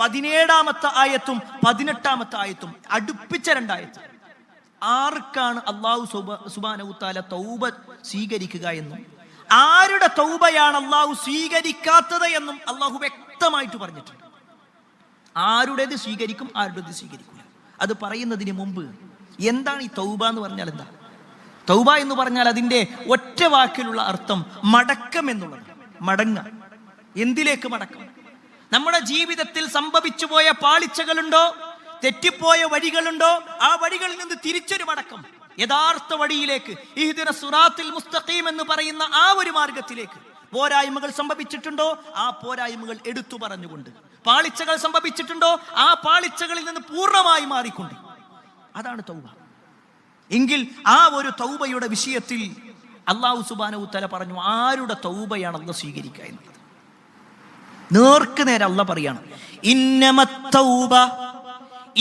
17-ാമത്തെ ആയത്തും 18-ാമത്തെ ആയത്തും അടുപ്പിച്ച 2 ആയത്ത്. ആർക്കാണ് അല്ലാഹു സുബ്ഹാനഹു തആല തൗബ സ്വീകരിക്കുക എന്നും ആരുടെ തൗബയാണ് അല്ലാഹു സ്വീകരിക്കാത്തത് എന്നും അല്ലാഹു വ്യക്തമായിട്ട് പറഞ്ഞിട്ടുണ്ട്. ആരുടേത് സ്വീകരിക്കും, ആരുടേത് സ്വീകരിക്കില്ല. അത് പറയുന്നതിന് മുമ്പ് എന്താണ് ഈ തൗബ എന്ന് പറഞ്ഞാൽ? എന്താ തൗബ എന്ന് പറഞ്ഞാൽ? അതിൻ്റെ ഒറ്റ വാക്കിലുള്ള അർത്ഥം മടക്കം എന്നുള്ളത്. മടങ്ങ. എന്തിലേക്ക് മടക്കം? നമ്മുടെ ജീവിതത്തിൽ സംഭവിച്ചു പോയ പാളിച്ചകളുണ്ടോ, തെറ്റിപ്പോയ വഴികളുണ്ടോ, ആ വഴികളിൽ നിന്ന് തിരിച്ചൊരു മടക്കം, യഥാർത്ഥ വഴിയിലേക്ക്, ഇഹ്ദിന സിറാത്തുൽ മുസ്തഖീം എന്ന് പറയുന്ന ആ ഒരു മാർഗത്തിലേക്ക്. പോരായ്മകൾ സംഭവിച്ചിട്ടുണ്ടോ, ആ പോരായ്മകൾ എടുത്തു പറഞ്ഞുകൊണ്ട്. പാളിച്ചകൾ സംഭവിച്ചിട്ടുണ്ടോ, ആ പാളിച്ചകളിൽ നിന്ന് പൂർണ്ണമായി മാറിക്കൊണ്ട്. അതാണ് തൗബ. എങ്കിൽ ആ ഒരു തൗബയുടെ വിഷയത്തിൽ അല്ലാഹു സുബ്ഹാനഹു തആല പറഞ്ഞു, ആരുടെ തൗബയാണ് അല്ലാഹു സ്വീകരിക്കുക എന്നത്. നേർക്ക് നേരെ അല്ലാഹു പറയാണ്,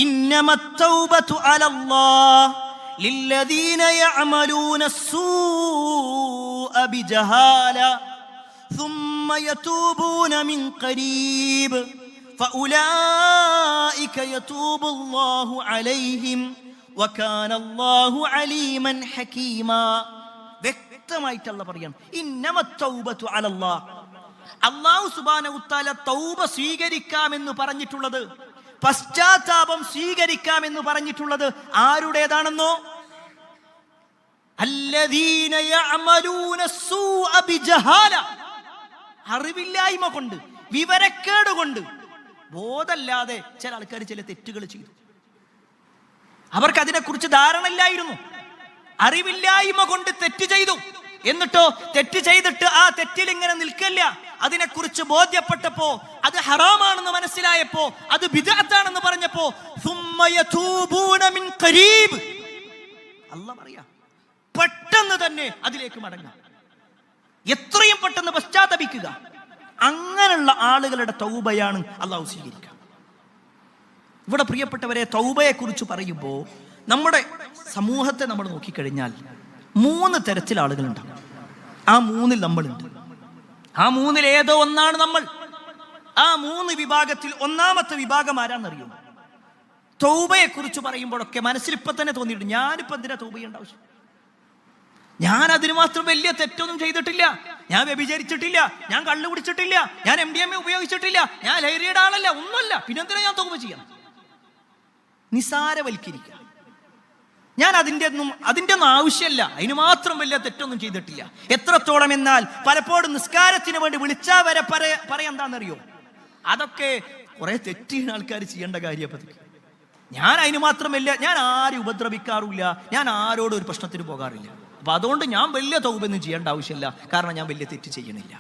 ഇന്നമത്തൗബതു അലല്ലാഹ് ലില്ലദീന യഅമലൂന السൂഅ ബിജഹാല ثم يتوبون من قريب فأولئك يتوب الله عليهم وكان الله عليما حكيما. വ്യക്തമായിട്ട് അല്ലാഹു പറയാണ്, ഇന്നമത്തൗബതു അലല്ലാഹ്. അല്ലാഹു സുബ്ഹാനഹു തആല തൗബ സ്വീകരിക്കാമെന്ന് പറഞ്ഞിട്ടുള്ളത്, പശ്ചാത്താപം സ്വീകരിക്കാമെന്ന് പറഞ്ഞിട്ടുള്ളത് ആരുടേതാണെന്നോ? അല്ലദീന യഅമലൂന السൂഅ ബിജഹാല. അറിവില്ലായ്മ കൊണ്ട്, വിവരക്കേട് കൊണ്ട്, ബോധമില്ലാതെ ചില ആൾക്കാർ ചില തെറ്റുകൾ ചെയ്തു. അവർക്ക് അതിനെക്കുറിച്ച് ധാരണയില്ലായിരുന്നു. അറിവില്ലായ്മ കൊണ്ട് തെറ്റ് ചെയ്തു. എന്നിട്ടോ തെറ്റ് ചെയ്തിട്ട് ആ തെറ്റിൽ ഇങ്ങനെ നിൽക്കില്ല. അതിനെക്കുറിച്ച് ബോധ്യപ്പെട്ടപ്പോ, അത് ഹറാമാണെന്ന് മനസ്സിലായപ്പോ, അത് ബിദ്അത്താണെന്ന് പറഞ്ഞപ്പോ, സുമ്മ യതൂബൂന മിൻ ഖരീബ്. അല്ലാഹു പറയാ, പെട്ടെന്ന് തന്നെ അതിലേക്ക് മടങ്ങുക, എത്രയും പെട്ടെന്ന് പശ്ചാത്തപിക്കുക. അങ്ങനെയുള്ള ആളുകളുടെ തൗബയാണ് അല്ലാഹു സ്വീകരിക്കുക. ഇവിടെ പ്രിയപ്പെട്ടവരെ, തൗബയെ കുറിച്ച് പറയുമ്പോൾ നമ്മുടെ സമൂഹത്തെ നമ്മൾ നോക്കിക്കഴിഞ്ഞാൽ 3 തരത്തിൽ ആളുകളുണ്ടാവും. ആ 3-ൽ നമ്മളുണ്ട്. ആ 3-ൽ ഏതോ ഒന്നാണ് നമ്മൾ. ആ 3 വിഭാഗത്തിൽ ഒന്നാമത്തെ വിഭാഗം ആരാന്നറിയോ? തൗബയെ കുറിച്ച് പറയുമ്പോഴൊക്കെ മനസ്സിൽ ഇപ്പൊ തന്നെ തോന്നിയിട്ടുണ്ട്, ഞാനിപ്പോ എന്തിനാ തൗബ ചെയ്യേണ്ട ആവശ്യം? ഞാൻ അതിന് മാത്രം വലിയ തെറ്റൊന്നും ചെയ്തിട്ടില്ല. ഞാൻ വ്യഭിചരിച്ചിട്ടില്ല, ഞാൻ കള്ളു കുടിച്ചിട്ടില്ല, ഞാൻ MDMA ഉപയോഗിച്ചിട്ടില്ല, ഞാൻ ലഹരിയുടെ ആളല്ല, ഒന്നുമല്ല. പിന്നെന്തിനാ ഞാൻ തൗബ ചെയ്യണം? നിസാരവൽക്കരിക്കുക. ഞാൻ അതിൻ്റെ ഒന്നും ആവശ്യമല്ല, അതിന് മാത്രം വലിയ തെറ്റൊന്നും ചെയ്തിട്ടില്ല. എത്രത്തോളം എന്നാൽ പലപ്പോഴും നിസ്കാരത്തിന് വേണ്ടി വിളിച്ചാൽ വരെ പറയാന്താണെന്നറിയോ? അതൊക്കെ കുറെ തെറ്റിയ ആൾക്കാർ ചെയ്യേണ്ട കാര്യപ്പതി. ഞാൻ അതിന് മാത്രം വലിയ, ഞാൻ ആരും ഉപദ്രവിക്കാറില്ല, ഞാൻ ആരോടും ഒരു പ്രശ്നത്തിന് പോകാറില്ല. അപ്പൊ അതുകൊണ്ട് ഞാൻ വലിയ തൗബയൊന്നും ചെയ്യേണ്ട ആവശ്യമില്ല, കാരണം ഞാൻ വലിയ തെറ്റ് ചെയ്യണില്ല.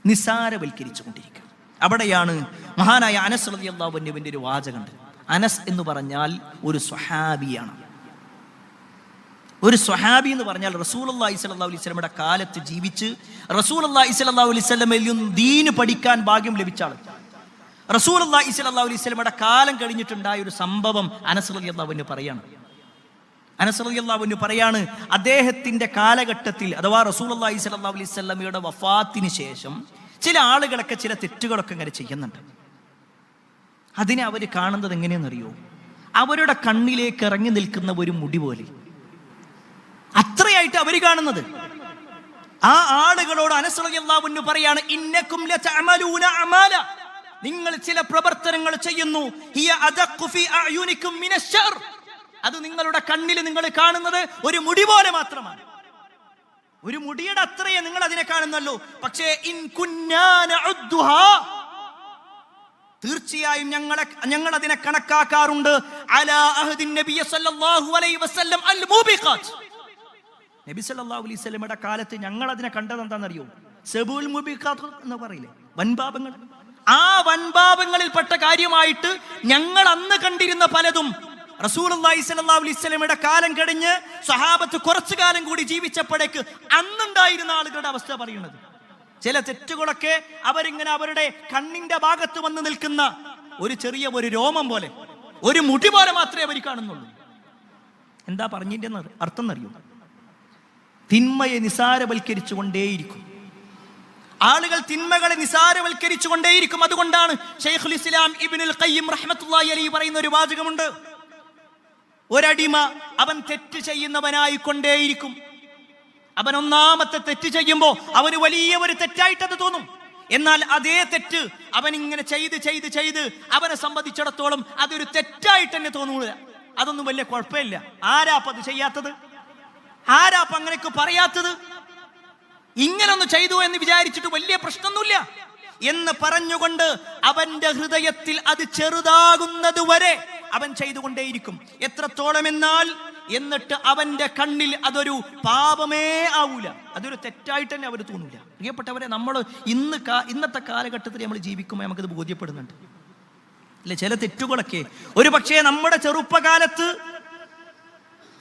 നിസാരവൽക്കരിച്ചു കൊണ്ടിരിക്കുക. അവിടെയാണ് മഹാനായ അനസ് റളിയല്ലാഹു അൻഹുവിന്റെ ഒരു വാചകമുണ്ട്. അനസ് എന്ന് പറഞ്ഞാൽ ഒരു സ്വഹാബിയാണ്. ഒരു സ്വഹാബി എന്ന് പറഞ്ഞാൽ റസൂലുള്ളാഹി സ്വല്ലല്ലാഹു അലൈഹി വസല്ലമയുടെ കാലത്ത് ജീവിച്ച് റസൂലുള്ളാഹി സ്വല്ലല്ലാഹു അലൈഹി വസല്ലമയിൽ നിന്ന് ദീന് പഠിക്കാൻ ഭാഗ്യം ലഭിച്ച ആൾ. റസൂലുള്ളാഹി സ്വല്ലല്ലാഹു അലൈഹി വസല്ലമയുടെ കാലം കഴിഞ്ഞിട്ടുണ്ടായ ഒരു സംഭവം അനസ് റളിയല്ലാഹു അൻഹു പറയാണ്. അനസ് റളിയല്ലാഹു അൻഹു പറയാണ്, അദ്ദേഹത്തിന്റെ കാലഘട്ടത്തിൽ, അഥവാ റസൂലുള്ളാഹി സ്വല്ലല്ലാഹു അലൈഹി വസല്ലമയുടെ വഫാത്തിന് ശേഷം ചില ആളുകളൊക്കെ ചില തെറ്റുകളൊക്കെ ഇങ്ങനെ ചെയ്യുന്നുണ്ട്. അതിനെ അവർ കാണുന്നത് എങ്ങനെയെന്നറിയോ? അവരുടെ കണ്ണിലേക്ക് ഇറങ്ങി നിൽക്കുന്ന ഒരു മുടി പോലെ. അത്രയായിട്ട് അവർ കാണുന്നത്. ആ ആളുകളോട് അനസ് റളിയല്ലാഹു അൻഹു പറയാണ്, ഇന്നകും ലതഅമലൂന അമാല, നിങ്ങൾ ചില പ്രവർത്തനങ്ങൾ ചെയ്യുന്നു, ഹിയ അദഖു ഫീ അഅയുനികും മിനശ്ശർ, അത് നിങ്ങളുടെ കണ്ണിൽ നിങ്ങൾ കാണുന്നത് ഒരു മുടി പോലെ മാത്രമാണ്. ഒരു മുടിയുടെ അത്രയേ നിങ്ങൾ അതിനെ കാണുന്നുള്ളൂ. പക്ഷേ ഇൻ കുന്നാ നഉദ്ദുഹാ, തീർച്ചയായും ഞങ്ങൾ അതിനെ കണക്കാക്കാറുണ്ട്, അലാ അഹദിൻ നബി സല്ലല്ലാഹു അലൈഹി വസല്ലം അൽ മൂബിഖാത്ത്, നബി സല്ലല്ലാഹു അലൈഹി വസല്ലമയുടെ കാലത്ത് ഞങ്ങൾ അതിനെ കണ്ടത് എന്താണെന്നറിയോ? സബുൽ മൂബിഖാത്ത് എന്ന് പറയില്ലേ, വൻപാപങ്ങൾ. ആ വൻപാപങ്ങളിൽപ്പെട്ട കാര്യമായിട്ട് ഞങ്ങൾ അന്ന് കണ്ടിരുന്ന പലതും റസൂലുള്ളാഹി സ്വല്ലല്ലാഹു അലൈഹി വസല്ലമയുടെ കാലം കഴിഞ്ഞ് സ്വഹാബത്ത് കുറച്ചു കാലം കൂടി ജീവിച്ചപ്പോഴേക്ക് അന്നുണ്ടായിരുന്ന ആളുകളുടെ അവസ്ഥ പറയുന്നത്. ചില തെറ്റുകളൊക്കെ അവരിങ്ങനെ അവരുടെ കണ്ണിന്റെ ഭാഗത്ത് വന്ന് നിൽക്കുന്ന ഒരു ചെറിയ ഒരു രോമം പോലെ, ഒരു മുടി പോലെ മാത്രമേ അവർ കാണുന്നുള്ളൂ. എന്താ പറഞ്ഞതിന്റെ അർത്ഥം എന്നറിയോ? തിന്മയെ നിസാരവൽക്കരിച്ചു കൊണ്ടേയിരിക്കും. ആളുകൾ തിന്മകളെ നിസാരവൽക്കരിച്ചു കൊണ്ടേയിരിക്കും. അതുകൊണ്ടാണ് ശൈഖുൽ ഇസ്ലാം ഇബ്നുൽ ഖയ്യിം റഹ്മത്തുള്ളാഹി അലൈഹി പറയുന്ന ഒരു വാചകമുണ്ട്, ഒരടിമ അവൻ തെറ്റ് ചെയ്യുന്നവനായി കൊണ്ടേയിരിക്കും. അവൻ ഒന്നാമത്തെ തെറ്റ് ചെയ്യുമ്പോൾ അവന് വലിയ ഒരു തെറ്റായിട്ടത് തോന്നും. എന്നാൽ അതേ തെറ്റ് അവൻ ഇങ്ങനെ ചെയ്ത് ചെയ്ത് ചെയ്ത് അവനെ സംബന്ധിച്ചിടത്തോളം അതൊരു തെറ്റായിട്ട് തന്നെ തോന്നൂല. അതൊന്നും വലിയ കുഴപ്പമില്ല. ആരാപ്പ അത് ചെയ്യാത്തത്? ആരാപ്പ അങ്ങനെയൊക്കെ പറയാത്തത്? ഇങ്ങനൊന്ന് ചെയ്തു എന്ന് വിചാരിച്ചിട്ട് വലിയ പ്രശ്നമൊന്നുമില്ല എന്ന് പറഞ്ഞുകൊണ്ട് അവന്റെ ഹൃദയത്തിൽ അത് ചെറുതാകുന്നത് വരെ അവൻ ചെയ്തുകൊണ്ടേയിരിക്കും. എത്രത്തോളം എന്നാൽ എന്നിട്ട് അവന്റെ കണ്ണിൽ അതൊരു പാപമേ ആവൂല, അതൊരു തെറ്റായിട്ട് തന്നെ അവർ തോന്നൂല. പ്രിയപ്പെട്ടവരെ, നമ്മൾ ഇന്നത്തെ കാലഘട്ടത്തിൽ നമ്മൾ ജീവിക്കുമ്പോൾ നമുക്കത് ബോധ്യപ്പെടുന്നുണ്ട് അല്ലെ? ചില തെറ്റുകളൊക്കെ ഒരു പക്ഷേ നമ്മുടെ ചെറുപ്പകാലത്ത്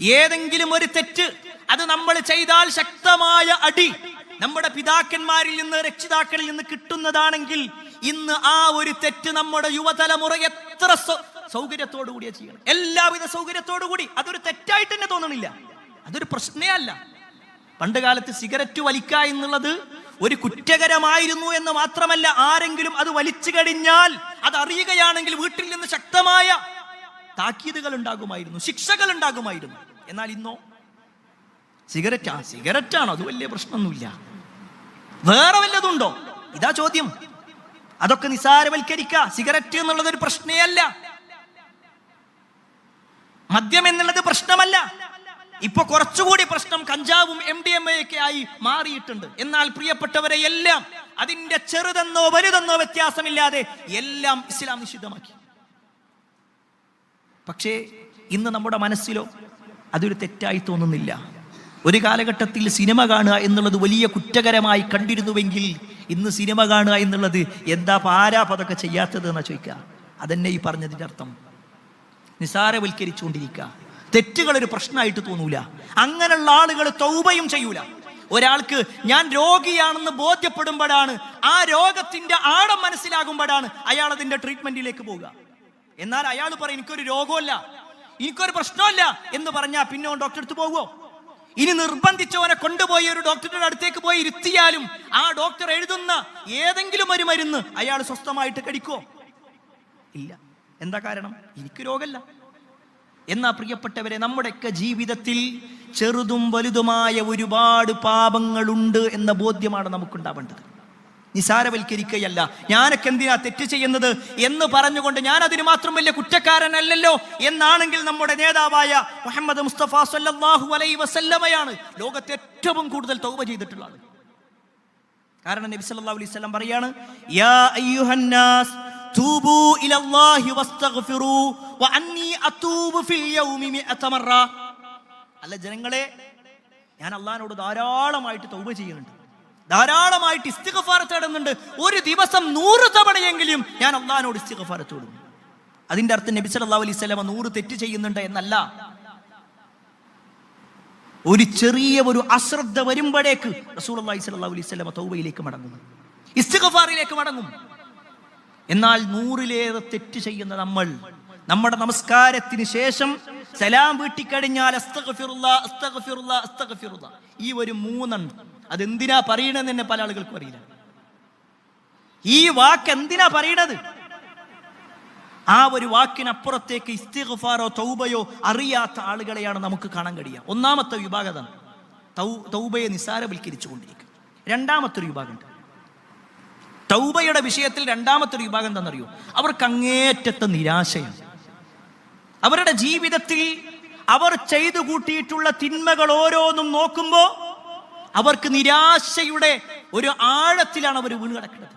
ഏതെങ്കിലും ഒരു തെറ്റ് അത് നമ്മൾ ചെയ്താൽ ശക്തമായ അടി നമ്മുടെ പിതാക്കന്മാരിൽ നിന്ന്, രക്ഷിതാക്കളിൽ നിന്ന് കിട്ടുന്നതാണെങ്കിൽ ഇന്ന് ആ ഒരു തെറ്റ് നമ്മുടെ യുവതലമുറ എത്ര സൗകര്യത്തോടു കൂടിയാ ചെയ്യണം, എല്ലാവിധ സൗകര്യത്തോടു കൂടി. അതൊരു തെറ്റായിട്ട് തന്നെ തോന്നണില്ല, അതൊരു പ്രശ്നേ അല്ല. പണ്ട് കാലത്ത് സിഗരറ്റ് വലിക്കുക എന്നുള്ളത് ഒരു കുറ്റകരമായിരുന്നു എന്ന് മാത്രമല്ല, ആരെങ്കിലും അത് വലിച്ചു കഴിഞ്ഞാൽ അത് അറിയുകയാണെങ്കിൽ വീട്ടിൽ നിന്ന് ശക്തമായ താക്കീതുകൾ ഉണ്ടാകുമായിരുന്നു, ശിക്ഷകൾ ഉണ്ടാകുമായിരുന്നു. എന്നാൽ ഇന്നോ സിഗരറ്റാണോ, അത് വലിയ പ്രശ്നമൊന്നുമില്ല. വേറെ വല്ലതുണ്ടോ? ഇതാ ചോദ്യം. അതൊക്കെ നിസാരവൽക്കരിക്കുക. സിഗരറ്റ് എന്നുള്ളത് ഒരു പ്രശ്നേ അല്ല, മദ്യം എന്നുള്ളത് പ്രശ്നമല്ല. ഇപ്പൊ കുറച്ചുകൂടി പ്രശ്നം കഞ്ചാവും MDMA ഒക്കെ ആയി മാറിയിട്ടുണ്ട്. എന്നാൽ പ്രിയപ്പെട്ടവരെ, എല്ലാം അതിന്റെ ചെറുതെന്നോ വലുതെന്നോ വ്യത്യാസമില്ലാതെ എല്ലാം ഇസ്ലാം നിഷിദ്ധമാക്കി. പക്ഷേ ഇന്ന് നമ്മുടെ മനസ്സിലോ അതൊരു തെറ്റായി തോന്നുന്നില്ല. ഒരു കാലഘട്ടത്തിൽ സിനിമ കാണുക എന്നുള്ളത് വലിയ കുറ്റകരമായി കണ്ടിരുന്നുവെങ്കിൽ ഇന്ന് സിനിമ കാണുക എന്നുള്ളത് എന്താ പാരാപതൊക്കെ ചെയ്യാത്തത് എന്നാ ചോദിക്കുക. അതന്നെ ഈ പറഞ്ഞതിന്റെ അർത്ഥം. നിസാരവൽക്കരിച്ചുകൊണ്ടിരിക്കുക, തെറ്റുകളൊരു പ്രശ്നമായിട്ട് തോന്നൂല. അങ്ങനെയുള്ള ആളുകൾ തൗബയും ചെയ്യൂല. ഒരാൾക്ക് ഞാൻ രോഗിയാണെന്ന് ബോധ്യപ്പെടുമ്പോഴാണ്, ആ രോഗത്തിന്റെ ആഴം മനസ്സിലാകുമ്പോഴാണ് അയാൾ അതിന്റെ ട്രീറ്റ്മെന്റിലേക്ക് പോകുക. എന്നാൽ അയാൾ പറയും എനിക്കൊരു രോഗമല്ല, എനിക്കൊരു പ്രശ്നമല്ല എന്ന് പറഞ്ഞാൽ പിന്നെ ഡോക്ടറെ അടുത്ത് പോകുമോ? ഇനി നിർബന്ധിച്ചവനെ കൊണ്ടുപോയി ഒരു ഡോക്ടറുടെ അടുത്തേക്ക് പോയി ഇരുത്തിയാലും ആ ഡോക്ടർ എഴുതുന്ന ഏതെങ്കിലും ഒരു മരുന്ന് അയാൾ സ്വസ്ഥമായിട്ട് കഴിക്കുമോ? ഇല്ല. എന്താ കാരണം? എനിക്ക് രോഗമല്ല. എന്നാ പ്രിയപ്പെട്ടവരെ, നമ്മുടെയൊക്കെ ജീവിതത്തിൽ ചെറുതും വലുതുമായ ഒരുപാട് പാപങ്ങളുണ്ട് എന്ന ബോധ്യമാണ് നമുക്കുണ്ടാവേണ്ടത്. നിസാരവൽക്കരിക്കുകയല്ല. ഞാനൊക്കെ എന്തിനാ തെറ്റ് ചെയ്യുന്നത് എന്ന് പറഞ്ഞുകൊണ്ട് ഞാൻ അതിന് മാത്രം വലിയ കുറ്റക്കാരനല്ലല്ലോ എന്നാണെങ്കിൽ നമ്മുടെ നേതാവായ മുഹമ്മദ് മുസ്തഫ സല്ലല്ലാഹു അലൈഹി വസല്ലമയാണ് ലോകത്തെ ഏറ്റവും കൂടുതൽ തൗബ ചെയ്തിട്ടുള്ള ആൾ. കാരണം നബി സല്ലല്ലാഹു അലൈഹി വസല്ലം പറയാണ്, യാ അയ്യുഹന്നാസ് തൂബൂ ഇലല്ലാഹി വസ്തഗ്ഫിറൂ വഅന്നി അതൂബു ഫിൽ യൗമി 100 മറ. അല്ല ജനങ്ങളെ, ഞാൻ അല്ലാഹുവിനോട് ധാരാളമായിട്ട് തൗബ ചെയ്യുന്നുണ്ട്, ധാരാളമായിട്ട് ഇസ്തിഗ്ഫാർ തേടുന്നുണ്ട്. ഒരു ദിവസം 100 തവണയെങ്കിലും ഞാൻ അല്ലാഹുവിനോട് ഇസ്തിഗ്ഫാർ തേടും. അതിന്റെ അർത്ഥം നബി സല്ലല്ലാഹു അലൈഹി വസല്ലം 100 തെറ്റ് ചെയ്യുന്നുണ്ട് എന്നല്ല. ഒരു ചെറിയ ഒരു അശ്രദ്ധ വരുമ്പോഴേക്ക് റസൂലുള്ളാഹി സ്വല്ലല്ലാഹു അലൈഹി വസല്ലം തൗബയിലേക്ക് മടങ്ങും, ഇസ്തിഗ്ഫാറിലേക്ക് മടങ്ങും. എന്നാൽ 100ലേറെ തെറ്റ് ചെയ്യുന്ന നമ്മൾ നമ്മുടെ നമസ്കാരത്തിന് ശേഷം സലാം വീട്ടിക്കഴിഞ്ഞാൽ അസ്തഗ്ഫിറുല്ലാഹ് അസ്തഗ്ഫിറുല്ലാഹ് അസ്തഗ്ഫിറുല്ലാഹ്, ഈ ഒരു 3 അതെന്തിനാ പറയണെന്ന് തന്നെ പല ആളുകൾക്കും അറിയില്ല. ഈ വാക്ക് എന്തിനാ പറയണത്? ആ ഒരു വാക്കിനപ്പുറത്തേക്ക് ഇസ്തിഗ്ഫാറോ തൗബയോ അറിയാത്ത ആളുകളെയാണ് നമുക്ക് കാണാൻ കഴിയുക. ഒന്നാമത്തെ വിഭാഗം തൗബയെ നിസാരവൽക്കരിച്ചു കൊണ്ടിരിക്കുക. രണ്ടാമത്തെ വിഭാഗമുണ്ട് തൗബയുടെ വിഷയത്തിൽ. രണ്ടാമത്തെ വിഭാഗം എന്താണെന്നറിയോ? അവർക്ക് അങ്ങേറ്റത്തെ നിരാശയാണ്. അവരുടെ ജീവിതത്തിൽ അവർ ചെയ്തു കൂട്ടിയിട്ടുള്ള തിന്മകൾ ഓരോന്നും നോക്കുമ്പോൾ അവർക്ക് നിരാശയുടെ ഒരു ആഴത്തിലാണ് അവർ വീണ് കിടക്കുന്നത്.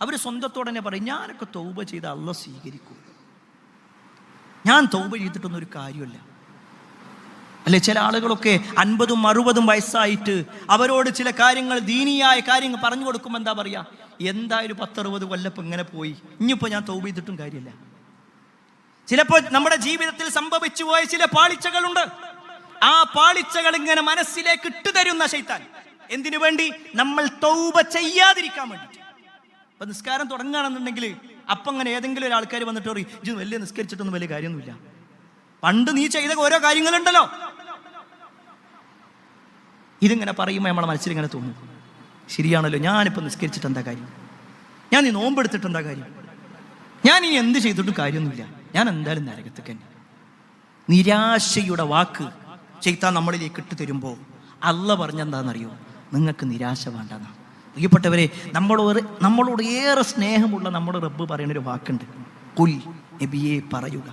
അവർ സ്വന്തത്തോടെ തന്നെ പറയും, ഞാനൊക്കെ തൗബ ചെയ്ത് അല്ലാഹു സ്വീകരിക്കും, ഞാൻ തൗബ ചെയ്തിട്ടൊന്നും ഒരു കാര്യമല്ല. അല്ലെ, ചില ആളുകളൊക്കെ 50ഉം 60ഉം വയസ്സായിട്ട് അവരോട് ചില കാര്യങ്ങൾ, ദീനിയായ കാര്യങ്ങൾ പറഞ്ഞു കൊടുക്കുമ്പോൾ എന്താ പറയാ, എന്തായാലും 10-60 കൊല്ലപ്പം ഇങ്ങനെ പോയി, ഇനിയിപ്പോ ഞാൻ തൗബ ചെയ്തിട്ടും കാര്യമില്ല. ചിലപ്പോൾ നമ്മുടെ ജീവിതത്തിൽ സംഭവിച്ചു പോയ ചില പാളിച്ചകളുണ്ട്. ആ പാളിച്ചകൾ ഇങ്ങനെ മനസ്സിലേക്ക് ഇട്ടുതരുന്ന ശൈത്താൻ. എന്തിനു വേണ്ടി? നമ്മൾ തൗബ ചെയ്യാതിരിക്കാൻ വേണ്ടി. ഇപ്പൊ നിസ്കാരം തുടങ്ങുകയാണെന്നുണ്ടെങ്കിൽ അപ്പം അങ്ങനെ ഏതെങ്കിലും ഒരു ആൾക്കാർ വന്നിട്ട് പറയും, ഇത് വലിയ നിസ്കരിച്ചിട്ടൊന്നും വലിയ കാര്യമൊന്നുമില്ല, പണ്ട് നീ ചെയ്ത ഓരോ കാര്യങ്ങളുണ്ടല്ലോ. ഇതിങ്ങനെ പറയുമ്പോൾ നമ്മളെ മനസ്സിൽ ഇങ്ങനെ തോന്നും, ശരിയാണല്ലോ, ഞാനിപ്പോൾ നിസ്കരിച്ചിട്ട് എന്താ കാര്യം, ഞാൻ ഈ നോമ്പെടുത്തിട്ട് എന്താ കാര്യം, ഞാൻ ഇനി എന്ത് ചെയ്തിട്ടും കാര്യമൊന്നുമില്ല, ഞാൻ എന്തായാലും നരകത്തേക്ക് തന്നെ. നിരാശയുടെ വാക്ക് ശൈത്താൻ നമ്മളിലേക്ക് ഇട്ട് തരുമ്പോൾ അള്ള പറഞ്ഞെന്താണെന്നറിയോ? നിങ്ങൾക്ക് നിരാശ വേണ്ടെന്നാണ്. പ്രിയപ്പെട്ടവരെ, നമ്മളോട് ഏറെ സ്നേഹമുള്ള നമ്മുടെ റബ്ബ് പറയുന്നൊരു വാക്കുണ്ട്, ഖുൽ, നബിയെ പറയുക,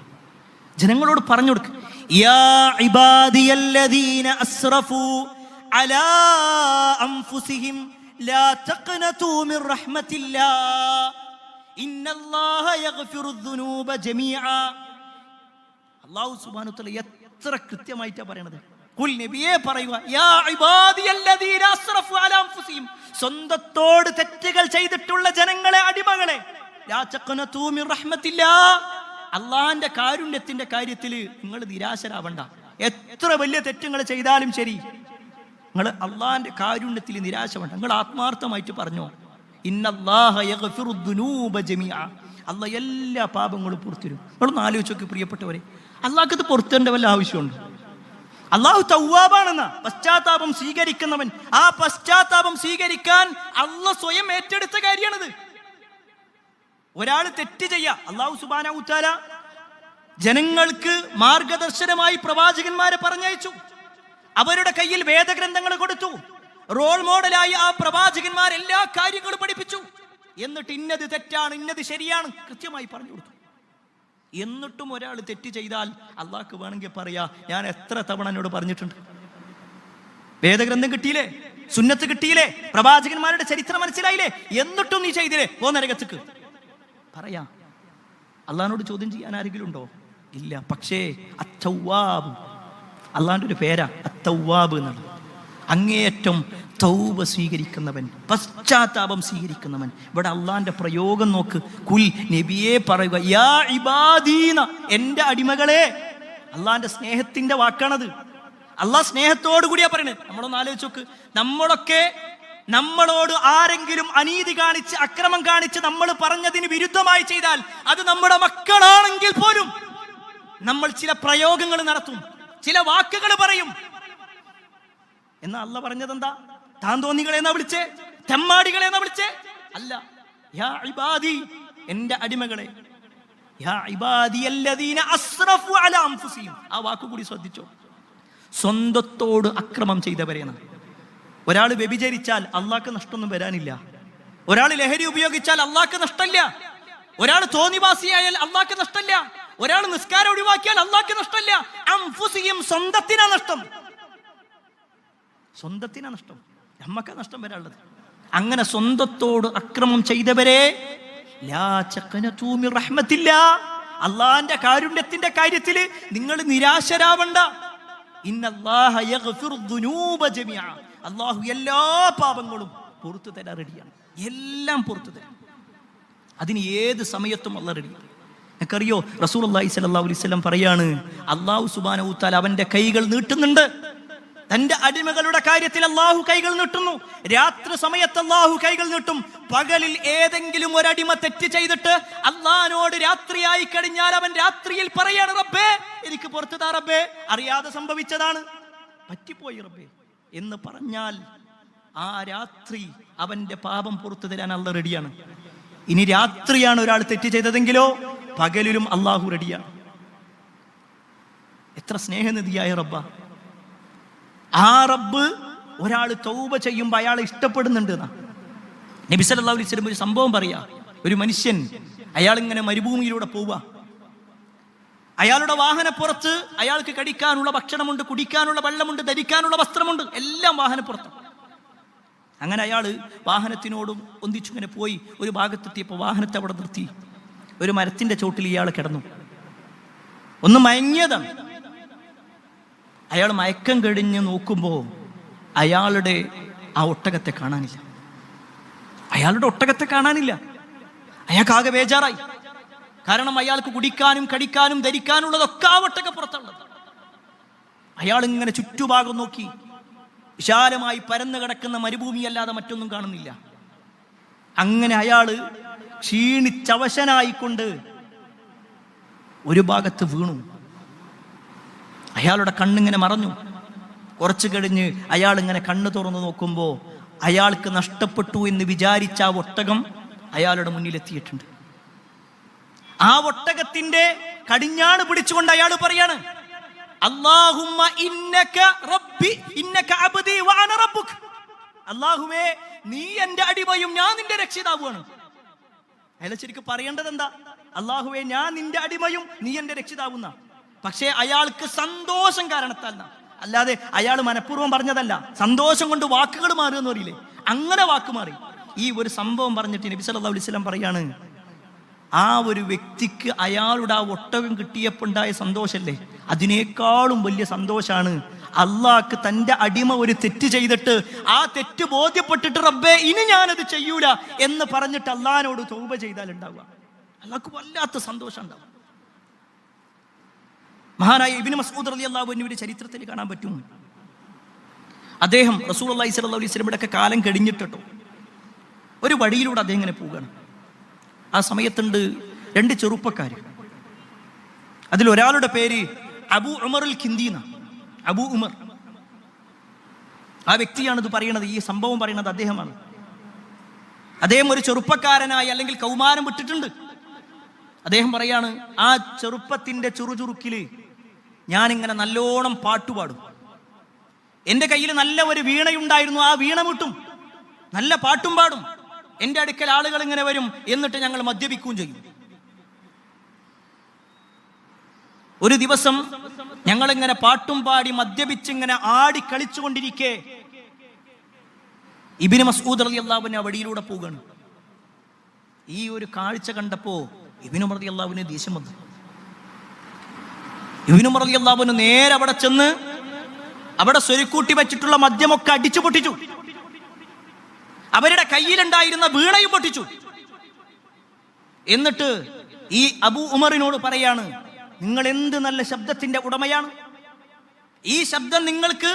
ജനങ്ങളോട് പറഞ്ഞു കൊടുക്കുക, യാ ഇബാദിയല്ലദീന അസ്റഫു അലാ അൻഫുസിഹിം ലാ തഖ്നതു മിർ റഹ്മത്തില്ലാഹ് ഇന്നല്ലാഹ യഗ്ഫിറുദ്ദുനൂബ ജമീഅ. അല്ലാഹു സുബ്ഹാനഹു വ തആല എത്ര കൃത്യമായിട്ടാണ് പറയണത്. ഖുൽ, നബിയെ പറയുക, യാ ഇബാദിയല്ലദീന അസ്റഫു അലാ അൻഫുസിഹിം, സ്വന്തത്തോട് തെറ്റുകൾ ചെയ്തിട്ടുള്ള ജനങ്ങളെ, അടിമകളെ, ലാ തഖ്നതു മിർ റഹ്മത്തില്ലാഹ്, അള്ളാന്റെ കാരുണ്യത്തിന്റെ കാര്യത്തിൽ നിങ്ങൾ നിരാശരാവണ്ട. എത്ര വലിയ തെറ്റുകൾ ചെയ്താലും ശരി, നിങ്ങൾ അള്ളാന്റെ കാരുണ്യത്തിൽ നിരാശ വേണ്ട. നിങ്ങൾ ആത്മാർത്ഥമായിട്ട് പറഞ്ഞോ, ഇന്നല്ലാഹ യഗ്ഫിറുദ്ദുനൂബ ജമീഅ, അള്ളാഹ് എല്ലാ പാപങ്ങളും പുറത്തുതരും. നിങ്ങളൊന്ന് ആലോചിച്ച് നോക്കി പ്രിയപ്പെട്ടവരെ, അള്ളാഹ്ക്ക് ഇത് പുറത്തേണ്ട വല്ല ആവശ്യമുണ്ട്? അള്ളാഹു തവ്വാബാണെന്ന, പശ്ചാത്താപം സ്വീകരിക്കുന്നവൻ. ആ പശ്ചാത്താപം സ്വീകരിക്കാൻ അള്ളാഹ് സ്വയം ഏറ്റെടുത്ത കാര്യമാണിത്. ഒരാൾ തെറ്റ് ചെയ്യാ, അള്ളാഹു സുബ്ഹാനഹു വ തആല ജനങ്ങൾക്ക് മാർഗദർശനമായി പ്രവാചകന്മാരെ പറഞ്ഞയച്ചു, അവരുടെ കയ്യിൽ വേദഗ്രന്ഥങ്ങൾ കൊടുത്തു, റോൾ മോഡലായി ആ പ്രവാചകന്മാർ എല്ലാ കാര്യങ്ങളും പഠിപ്പിച്ചു. എന്നിട്ട് ഇന്നത് തെറ്റാണ്, ഇന്നത് ശരിയാണ് കൃത്യമായി പറഞ്ഞു കൊടുത്തു. എന്നിട്ടും ഒരാൾ തെറ്റ് ചെയ്താൽ അള്ളാഹ്ക്ക് വേണമെങ്കിൽ പറയാ, ഞാൻ എത്ര തവണ എന്നോട് പറഞ്ഞിട്ടുണ്ട്, വേദഗ്രന്ഥം കിട്ടിയില്ലേ, സുന്നത്ത് കിട്ടിയില്ലേ, പ്രവാചകന്മാരുടെ ചരിത്രം മനസ്സിലായില്ലേ, എന്നിട്ടും നീ ചെയ്തില്ലേ, പോ നരകത്തേക്ക് പറയാ. അള്ളാഹിനോട് ചോദ്യം ചെയ്യാൻ ആരെങ്കിലും ഉണ്ടോ? ഇല്ല. പക്ഷേ അത്തവ്വാബ്, അള്ളാഹിന്റെ ഒരു പേരാ അത്തവ്വാബ് എന്നുള്ളത്. അങ്ങേയറ്റം തൗബ സ്വീകരിക്കുന്നവൻ, പശ്ചാത്താപം സ്വീകരിക്കുന്നവൻ. ഇവിടെ അള്ളാഹിന്റെ പ്രയോഗം നോക്ക്, കുൽ, നബിയെ പറയുക, യാ ഇബാദീന, എന്റെ അടിമകളെ. അള്ളാഹിന്റെ സ്നേഹത്തിന്റെ വാക്കാണത്. അള്ളാഹ് സ്നേഹത്തോടു കൂടിയാ പറയുന്നത്. നമ്മളൊന്ന് ആലോചിച്ച് നോക്ക്, നമ്മളോട് ആരെങ്കിലും അനീതി കാണിച്ച്, അക്രമം കാണിച്ച്, നമ്മൾ പറഞ്ഞതിന് വിരുദ്ധമായി ചെയ്താൽ, അത് നമ്മുടെ മക്കളാണെങ്കിൽ പോലും നമ്മൾ ചില പ്രയോഗങ്ങൾ നടത്തും, ചില വാക്കുകൾ പറയും. എന്നാ അല്ല പറഞ്ഞത് എന്താ? താൻ തോന്നികളെന്നാ വിളിച്ചേ, തെമ്മാടികളെന്നാ വിളിച്ചേ? അല്ല, യാ ഇബാദി, എന്റെ അടിമകളെ, യാ ഇബാദിയല്ലദീന അസ്റഫു അലാ അൻഫുസിഹിം. ആ വാക്ക് കൂടി ശ്രദ്ധിച്ചോ, സ്വന്തത്തോട് അക്രമം ചെയ്തവരെയാണ്. ഒരാൾ വ്യഭിചരിച്ചാൽ അള്ളാഹ്ക്ക് നഷ്ടമൊന്നും വരാനില്ല. ഒരാൾ ലഹരി ഉപയോഗിച്ചാൽ അള്ളാഹ്ക്ക് നഷ്ടമില്ല. ഒരാൾ തോന്നിവാസിയായാൽ അള്ളാഹ്ക്ക് നഷ്ടമില്ല. ഒരാൾ നിസ്കാരം ഒഴിവാക്കിയാൽ അള്ളാഹ്ക്ക് നഷ്ടമില്ല. അൻഫുസിഹിം, സ്വന്തത്തിനാ നഷ്ടം, സ്വന്തത്തിനാ നഷ്ടം, നമ്മക്കാ നഷ്ടം വരാനുള്ളത്. അങ്ങനെ സ്വന്തത്തോട് അക്രമം ചെയ്തവരെ ലാ തഖ്നതു മിർ റഹ്മത്തില്ലാഹ്, അള്ളാഹിന്റെ കാരുണ്യത്തിന്റെ കാര്യത്തിൽ നിങ്ങൾ നിരാശരാവണ്ട. ഇന്നല്ലാഹ യഗ്ഫിറുദ്ദുനൂബ ജമീഅ, അള്ളാഹു എല്ലാ പാപങ്ങളും പുറത്തു തരാൻ റെഡിയാണ്. എല്ലാം പുറത്തു തരാം, അതിന് ഏത് സമയത്തും അള്ളാഹ് റെഡിയാണ്. എനിക്കറിയോ, റസൂലുള്ളാഹി സ്വല്ലല്ലാഹു അലൈഹി വസല്ലം പറയാണ്, അള്ളാഹു സുബ്ഹാനഹു വ തആല അവന്റെ കൈകൾ നീട്ടുന്നുണ്ട്. തന്റെ അടിമകളുടെ കാര്യത്തിൽ അള്ളാഹു കൈകൾ നീട്ടുന്നു. രാത്രി സമയത്ത് അള്ളാഹു കൈകൾ നീട്ടും. പകലിൽ ഏതെങ്കിലും ഒരടിമ തെറ്റ് ചെയ്തിട്ട് അള്ളാഹിനോട് രാത്രിയായി കഴിഞ്ഞാൽ അവൻ രാത്രിയിൽ പറയാണ്, റബ്ബേ എനിക്ക് പുറത്തു താ റബ്ബേ, അറിയാതെ സംഭവിച്ചതാണ്, പറ്റിപ്പോയി റബ്ബേ എന്ന് പറഞ്ഞാൽ ആ രാത്രി അവന്റെ പാപം പുറത്തു തരാൻ അള്ളാഹ് റെഡിയാണ്. ഇനി രാത്രിയാണ് ഒരാൾ തെറ്റ് ചെയ്തതെങ്കിലോ പകലിലും അള്ളാഹു റെഡിയാണ്. എത്ര സ്നേഹനിധിയായ റബ്ബ! ആ റബ്ബ് ഒരാൾ തൗബ ചെയ്യുമ്പോൾ അയാളെ ഇഷ്ടപ്പെടുന്നുണ്ട്. നബി സല്ലല്ലാഹു അലൈഹി വസല്ലം ഒരു സംഭവം പറയാ. ഒരു മനുഷ്യൻ, അയാൾ ഇങ്ങനെ മരുഭൂമിയിലൂടെ പോവുക. അയാളുടെ വാഹനപ്പുറത്ത് അയാൾക്ക് കഴിക്കാനുള്ള ഭക്ഷണമുണ്ട്, കുടിക്കാനുള്ള വെള്ളമുണ്ട്, ധരിക്കാനുള്ള വസ്ത്രമുണ്ട്, എല്ലാം വാഹനപ്പുറത്ത്. അങ്ങനെ അയാൾ വാഹനത്തിനോടും ഒന്നിച്ചിങ്ങനെ പോയി ഒരു ഭാഗത്തെത്തിയപ്പോൾ വാഹനത്തെ അവിടെ നിർത്തി. ഒരു മരത്തിന്റെ ചോട്ടിൽ ഇയാൾ കിടന്നു, ഒന്ന് മയങ്ങിയതാണ്. അയാൾ മയക്കം കഴിഞ്ഞ് നോക്കുമ്പോൾ അയാളുടെ ആ ഒട്ടകത്തെ കാണാനില്ല. അയാളുടെ ഒട്ടകത്തെ കാണാനില്ല. അയാൾക്കാകെ ബേജാറായി. കാരണം അയാൾക്ക് കുടിക്കാനും കടിക്കാനും ധരിക്കാനുള്ളതൊക്കെ ആ ഒട്ടകപ്പുറത്തുള്ളത്. അയാൾ ഇങ്ങനെ ചുറ്റുഭാഗം നോക്കി. വിശാലമായി പരന്നു കിടക്കുന്ന മരുഭൂമിയല്ലാതെ മറ്റൊന്നും കാണുന്നില്ല. അങ്ങനെ അയാള് ക്ഷീണിച്ചവശനായിക്കൊണ്ട് ഒരു ഭാഗത്ത് വീണു. അയാളുടെ കണ്ണിങ്ങനെ മറഞ്ഞു. കുറച്ചു കഴിഞ്ഞ് അയാൾ ഇങ്ങനെ കണ്ണ് തുറന്നു നോക്കുമ്പോൾ അയാൾക്ക് നഷ്ടപ്പെട്ടു എന്ന് വിചാരിച്ച ആ ഒട്ടകം അയാളുടെ മുന്നിലെത്തിയിട്ടുണ്ട്. ആ ഒട്ടകത്തിന്റെ കടിഞ്ഞാണ് പിടിച്ചുകൊണ്ട് അയാൾ പറയാണ്, അല്ലാഹുമ്മ ഇന്നക റബ്ബി ഇന്നക അബ്ദി വഅന റബ്ബുക. അല്ലാഹുവേ, നീ എൻ്റെ അടിമയും ഞാൻ നിന്റെ രക്ഷിതാവുമാണ്. അയാൾ ശരിക്കും പറയേണ്ടത് എന്താ? അല്ലാഹുവേ, ഞാൻ നിന്റെ അടിമയും നീ എൻ്റെ രക്ഷിതാവുന്ന. പക്ഷേ അയാൾക്ക് സന്തോഷം കാരണത്താൽ, അല്ലാതെ അയാൾ മനഃപൂർവ്വം പറഞ്ഞതല്ല. സന്തോഷം കൊണ്ട് വാക്കുകൾ മാറുമെന്ന് പറയില്ലേ, അങ്ങനെ വാക്ക് മാറി. ഈ ഒരു സംഭവം പറഞ്ഞിട്ട് നബി സല്ലല്ലാഹു അലൈഹി വസല്ലം പറയാണ്, ആ ഒരു വ്യക്തിക്ക് അയാളുടെ ആ ഒട്ടകം കിട്ടിയപ്പോൾ ഉണ്ടായ സന്തോഷല്ലേ, അതിനേക്കാളും വലിയ സന്തോഷാണ് അള്ളാഹ്ക്ക് തൻ്റെ അടിമ ഒരു തെറ്റ് ചെയ്തിട്ട് ആ തെറ്റ് ബോധ്യപ്പെട്ടിട്ട് റബ്ബേ ഇനി ഞാനത് ചെയ്യൂല എന്ന് പറഞ്ഞിട്ട് അള്ളാഹിനോട് തൗബ ചെയ്താൽ ഉണ്ടാവുക. അള്ളാഹ്ക്ക് വല്ലാത്ത സന്തോഷം ഉണ്ടാവും. മഹാനായ ഇബ്നു മസ്ഊദ് റളിയല്ലാഹു അൻഹുവിന്റെ ചരിത്രത്തിൽ കാണാൻ പറ്റും. അദ്ദേഹം റസൂലുള്ളാഹി സ്വല്ലല്ലാഹു അലൈഹി വസല്ലമയുടെ ഒക്കെ കാലം കഴിഞ്ഞിട്ടോ ഒരു വഴിയിലൂടെ അദ്ദേഹം ഇങ്ങനെ പോവുകയാണ്. ആ സമയത്തുണ്ട് രണ്ട് ചെറുപ്പക്കാർ. അതിലൊരാളുടെ പേര് അബൂ ഉമറുൽ കിന്ദി എന്നാണ്. അബൂ ഉമർ ആ വ്യക്തിയാണ് ഇത് പറയുന്നത്, ഈ സംഭവം പറയുന്നത് അദ്ദേഹമാണ്. അദ്ദേഹം ഒരു ചെറുപ്പക്കാരനായി അല്ലെങ്കിൽ കൗമാരം വിട്ടിട്ടുണ്ട്. അദ്ദേഹം പറയാണ്, ആ ചെറുപ്പത്തിന്റെ ചുറുചുറുക്കില് ഞാനിങ്ങനെ നല്ലോണം പാട്ടുപാടും. എൻ്റെ കയ്യിൽ നല്ല ഒരു വീണയുണ്ടായിരുന്നു, ആ വീണ മുട്ടും, നല്ല പാട്ടും പാടും. എൻ്റെ അടുക്കൽ ആളുകൾ ഇങ്ങനെ വരും, എന്നിട്ട് ഞങ്ങൾ മദ്യപിക്കുകയും ചെയ്യും. ഒരു ദിവസം ഞങ്ങളിങ്ങനെ പാട്ടും പാടി മദ്യപിച്ചിങ്ങനെ ആടി കളിച്ചുകൊണ്ടിരിക്കെ ഇബ്നു മസ്ഊദ് റളിയല്ലാഹു അൻഹു വഴിയിലൂടെ പോവുകയാണ്. ഈ ഒരു കാഴ്ച കണ്ടപ്പോ ഇബ്നു ഉമർ റളിയല്ലാഹു അൻഹു ദേഷ്യം വന്നു. ഇബ്നു ഉമർ റളിയല്ലാഹു അൻഹു നേരെ അവിടെ ചെന്ന് അവിടെ സ്വരുക്കൂട്ടി വെച്ചിട്ടുള്ള മദ്യമൊക്കെ അടിച്ചു പൊട്ടിച്ചു. അവരുടെ കയ്യിലുണ്ടായിരുന്ന വീണയും പൊട്ടിച്ചു. എന്നിട്ട് ഈ അബൂ ഉമറിനോട് പറയാണ്, നിങ്ങൾ എന്ത് നല്ല ശബ്ദത്തിന്റെ ഉടമയാണ്. ഈ ശബ്ദം നിങ്ങൾക്ക്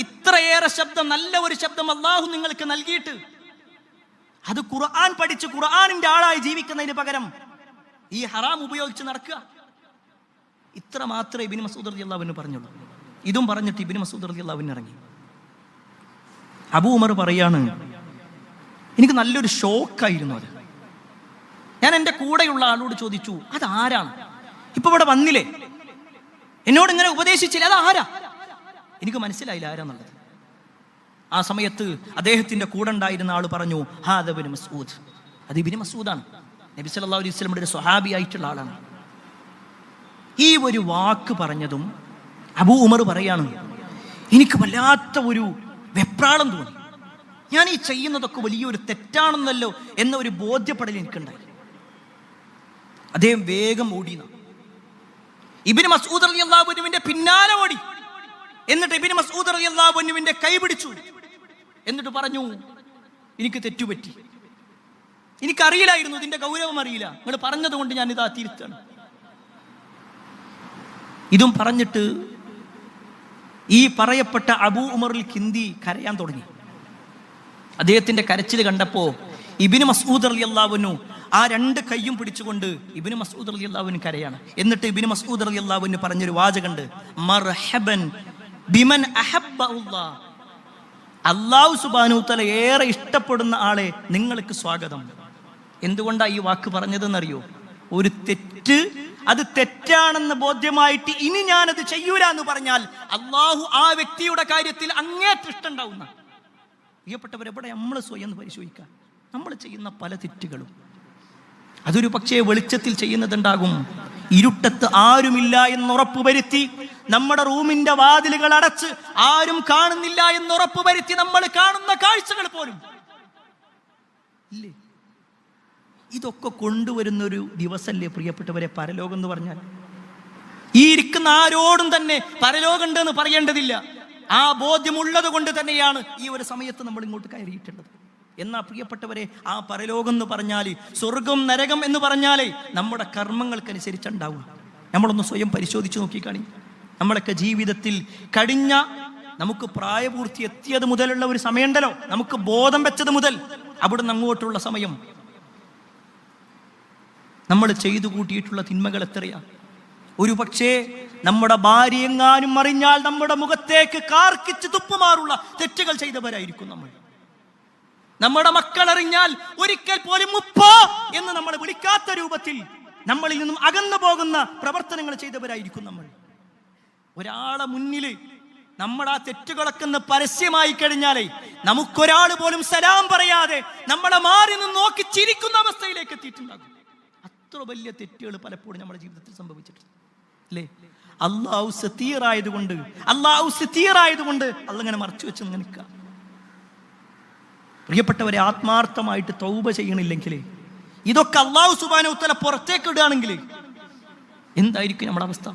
ഇത്രയേറെ ശബ്ദം, നല്ല ഒരു ശബ്ദം അല്ലാഹു നിങ്ങൾക്ക് നൽകിയിട്ട് അത് ഖുർആൻ പഠിച്ച് ഖുർആനിന്റെ ആളായി ജീവിക്കുന്നതിന് പകരം ഈ ഹറാം ഉപയോഗിച്ച് നടക്കുക. ഇത്ര മാത്രമേ ഇബ്നു മസ്ഊദ് റളിയല്ലാഹു അൻഹു പറഞ്ഞുള്ളൂ. ഇതും പറഞ്ഞിട്ട് ഇബ്നു മസ്ഊദ് റളിയല്ലാഹു അൻഹു ഇറങ്ങി. അബൂ ഉമർ പറയാണ്, എനിക്ക് നല്ലൊരു ഷോക്കായിരുന്നു അത്. ഞാൻ എൻ്റെ കൂടെയുള്ള ആളോട് ചോദിച്ചു, അതാരാണ്? ഇപ്പൊ ഇവിടെ വന്നില്ലേ, എന്നോട് ഇങ്ങനെ ഉപദേശിച്ചില്ലേ, അതാരാ? എനിക്ക് മനസ്സിലായില്ല ആരാന്നുള്ളത്. ആ സമയത്ത് അദ്ദേഹത്തിന്റെ കൂടെ ഉണ്ടായിരുന്ന ആൾ പറഞ്ഞു, ഹാദ ഇബ്നു മസ്ഊദ്, അത് ഇബ്നു മസ്ഊദാണ്, നബി സല്ലല്ലാഹു അലൈഹി വസല്ലമയുടെ ഒരു സ്വഹാബി ആയിട്ടുള്ള ആളാണ്. ഈ ഒരു വാക്ക് പറഞ്ഞതും അബൂ ഉമർ പറയാണ്, എനിക്ക് വല്ലാത്ത ഒരു വെപ്രാളം തോന്നി. ഞാൻ ഈ ചെയ്യുന്നതൊക്കെ വലിയൊരു തെറ്റാണെന്നല്ലോ എന്ന ഒരു ബോധ്യപ്പെടൽ എനിക്കുണ്ടായി. അദ്ദേഹം വേഗം ഓടിന ഇബ്നു മസ്ഊദ് റളിയല്ലാഹു അൻഹുവിന്റെ പിന്നാലെ ഓടി. എന്നിട്ട് ഇബ്നു മസ്ഊദ് റളിയല്ലാഹു അൻഹുവിന്റെ കൈ പിടിച്ചു. എന്നിട്ട് പറഞ്ഞു, എനിക്ക് തെറ്റുപറ്റി, എനിക്കറിയില്ലായിരുന്നു, ഇതിന്റെ ഗൗരവം അറിയില്ല, നിങ്ങൾ പറഞ്ഞത് കൊണ്ട് ഞാൻ ഇതാ തിരുത്താണ്. ഇതും പറഞ്ഞിട്ട് ഈ പറയപ്പെട്ട അബൂ ഉമറുൽ കിന്ദി കരയാൻ തുടങ്ങി. അദ്ദേഹത്തിന്റെ കരച്ചിൽ കണ്ടപ്പോ ഇബ്നു മസ്ഊദ് റളിയല്ലാഹു അൻഹു ആ രണ്ട് കൈയും പിടിച്ചുകൊണ്ട് ഇബ്നു മസ്ഊദ് റളിയല്ലാഹു അൻഹു കരയാണ്. എന്നിട്ട് ഇബ്നു മസ്ഊദ് റളിയല്ലാഹു അൻഹു പറഞ്ഞൊരു വാചകമുണ്ട്, മർഹബൻ ബിമൻ അഹബ്ബല്ലാഹ്, അല്ലാഹു സുബ്ഹാനഹു വതആല ഏറെ ഇഷ്ടപ്പെടുന്ന ആളെ നിങ്ങൾക്ക് സ്വാഗതം. എന്തുകൊണ്ടാ ഈ വാക്ക് പറഞ്ഞതെന്നറിയോ? ഒരു തെറ്റ് അത് തെറ്റാണെന്ന് ബോധ്യമായിട്ട് ഇനി ഞാനത് ചെയ്യൂല എന്ന് പറഞ്ഞാൽ അല്ലാഹു ആ വ്യക്തിയുടെ കാര്യത്തിൽ അങ്ങേറ്റം ഇഷ്ടമുണ്ടാവുന്ന. പ്രിയപ്പെട്ടവർ, എവിടെ നമ്മൾ സ്വയം പരിശോധിക്കുക. നമ്മൾ ചെയ്യുന്ന പല തെറ്റുകളും അതൊരു പക്ഷേ വെളിച്ചത്തിൽ ചെയ്യുന്നതുണ്ടാകും. ഇരുട്ടത്ത് ആരുമില്ല എന്നുറപ്പ് വരുത്തി നമ്മുടെ റൂമിന്റെ വാതിലുകൾ അടച്ച് ആരും കാണുന്നില്ല എന്നുറപ്പ് വരുത്തി നമ്മൾ കാണുന്ന കാഴ്ചകൾ പോലും ഇല്ലേ, ഇതൊക്കെ കൊണ്ടുവരുന്നൊരു ദിവസമല്ലേ പ്രിയപ്പെട്ടവരെ പരലോകം എന്ന് പറഞ്ഞാൽ. ഈ ഇരിക്കുന്ന ആരോടും തന്നെ പരലോകം ഉണ്ടെന്ന് പറയേണ്ടതില്ല. ആ ബോധ്യമുള്ളത് കൊണ്ട് തന്നെയാണ് ഈ ഒരു സമയത്ത് നമ്മൾ ഇങ്ങോട്ട് കയറിയിട്ടുള്ളത്. എന്നാ പ്രിയപ്പെട്ടവരെ, ആ പരലോകം എന്ന് പറഞ്ഞാൽ, സ്വർഗം നരകം എന്ന് പറഞ്ഞാലേ നമ്മുടെ കർമ്മങ്ങൾക്കനുസരിച്ചുണ്ടാവുക. നമ്മളൊന്ന് സ്വയം പരിശോധിച്ച് നോക്കിക്കാണി. നമ്മളൊക്കെ ജീവിതത്തിൽ കഴിഞ്ഞ നമുക്ക് പ്രായപൂർത്തി എത്തിയത് മുതലുള്ള ഒരു സമയമുണ്ടല്ലോ, നമുക്ക് ബോധം വെച്ചത് മുതൽ അവിടുന്ന് അങ്ങോട്ടുള്ള സമയം നമ്മൾ ചെയ്തു കൂട്ടിയിട്ടുള്ള തിന്മകൾ എത്രയാ. ഒരു പക്ഷേ നമ്മുടെ ഭാര്യ എങ്ങാനും അറിഞ്ഞാൽ നമ്മുടെ മുഖത്തേക്ക് കാർക്കിച്ച് തുപ്പുമാറുള്ള തെറ്റുകൾ ചെയ്തവരായിരിക്കും നമ്മൾ. നമ്മുടെ മക്കൾ അറിഞ്ഞാൽ ഒരിക്കൽ പോലും ഉപ്പ എന്ന് നമ്മൾ വിളിക്കാത്ത രൂപത്തിൽ നമ്മളിൽ നിന്നും അകന്നു പോകുന്ന പ്രവർത്തനങ്ങൾ ചെയ്തവരായിരിക്കും നമ്മൾ. ഒരാളെ മുന്നിൽ നമ്മുടെ ആ തെറ്റുകളൊക്കെ പരസ്യമായി കഴിഞ്ഞാലേ നമുക്കൊരാൾ പോലും സലാം പറയാതെ നമ്മളെ മാറി നിന്ന് നോക്കി ചിരിക്കുന്ന അവസ്ഥയിലേക്ക് എത്തിയിട്ടുണ്ടാകും. അത്ര വലിയ തെറ്റുകൾ പലപ്പോഴും നമ്മുടെ ജീവിതത്തിൽ സംഭവിച്ചിട്ടുണ്ട് അല്ലേ? അള്ളാഹു സതീറായതുകൊണ്ട് അള്ളങ്ങനെ മറച്ചു വെച്ച് നിൽക്കുക. പ്രിയപ്പെട്ടവരെ, ആത്മാർത്ഥമായിട്ട് തൗബ ചെയ്യണില്ലെങ്കിൽ, ഇതൊക്കെ അള്ളാഹു സുബ്ഹാനഹു വ തആല പുറത്തേക്ക് ഇടുകയാണെങ്കിൽ എന്തായിരിക്കും നമ്മുടെ അവസ്ഥ?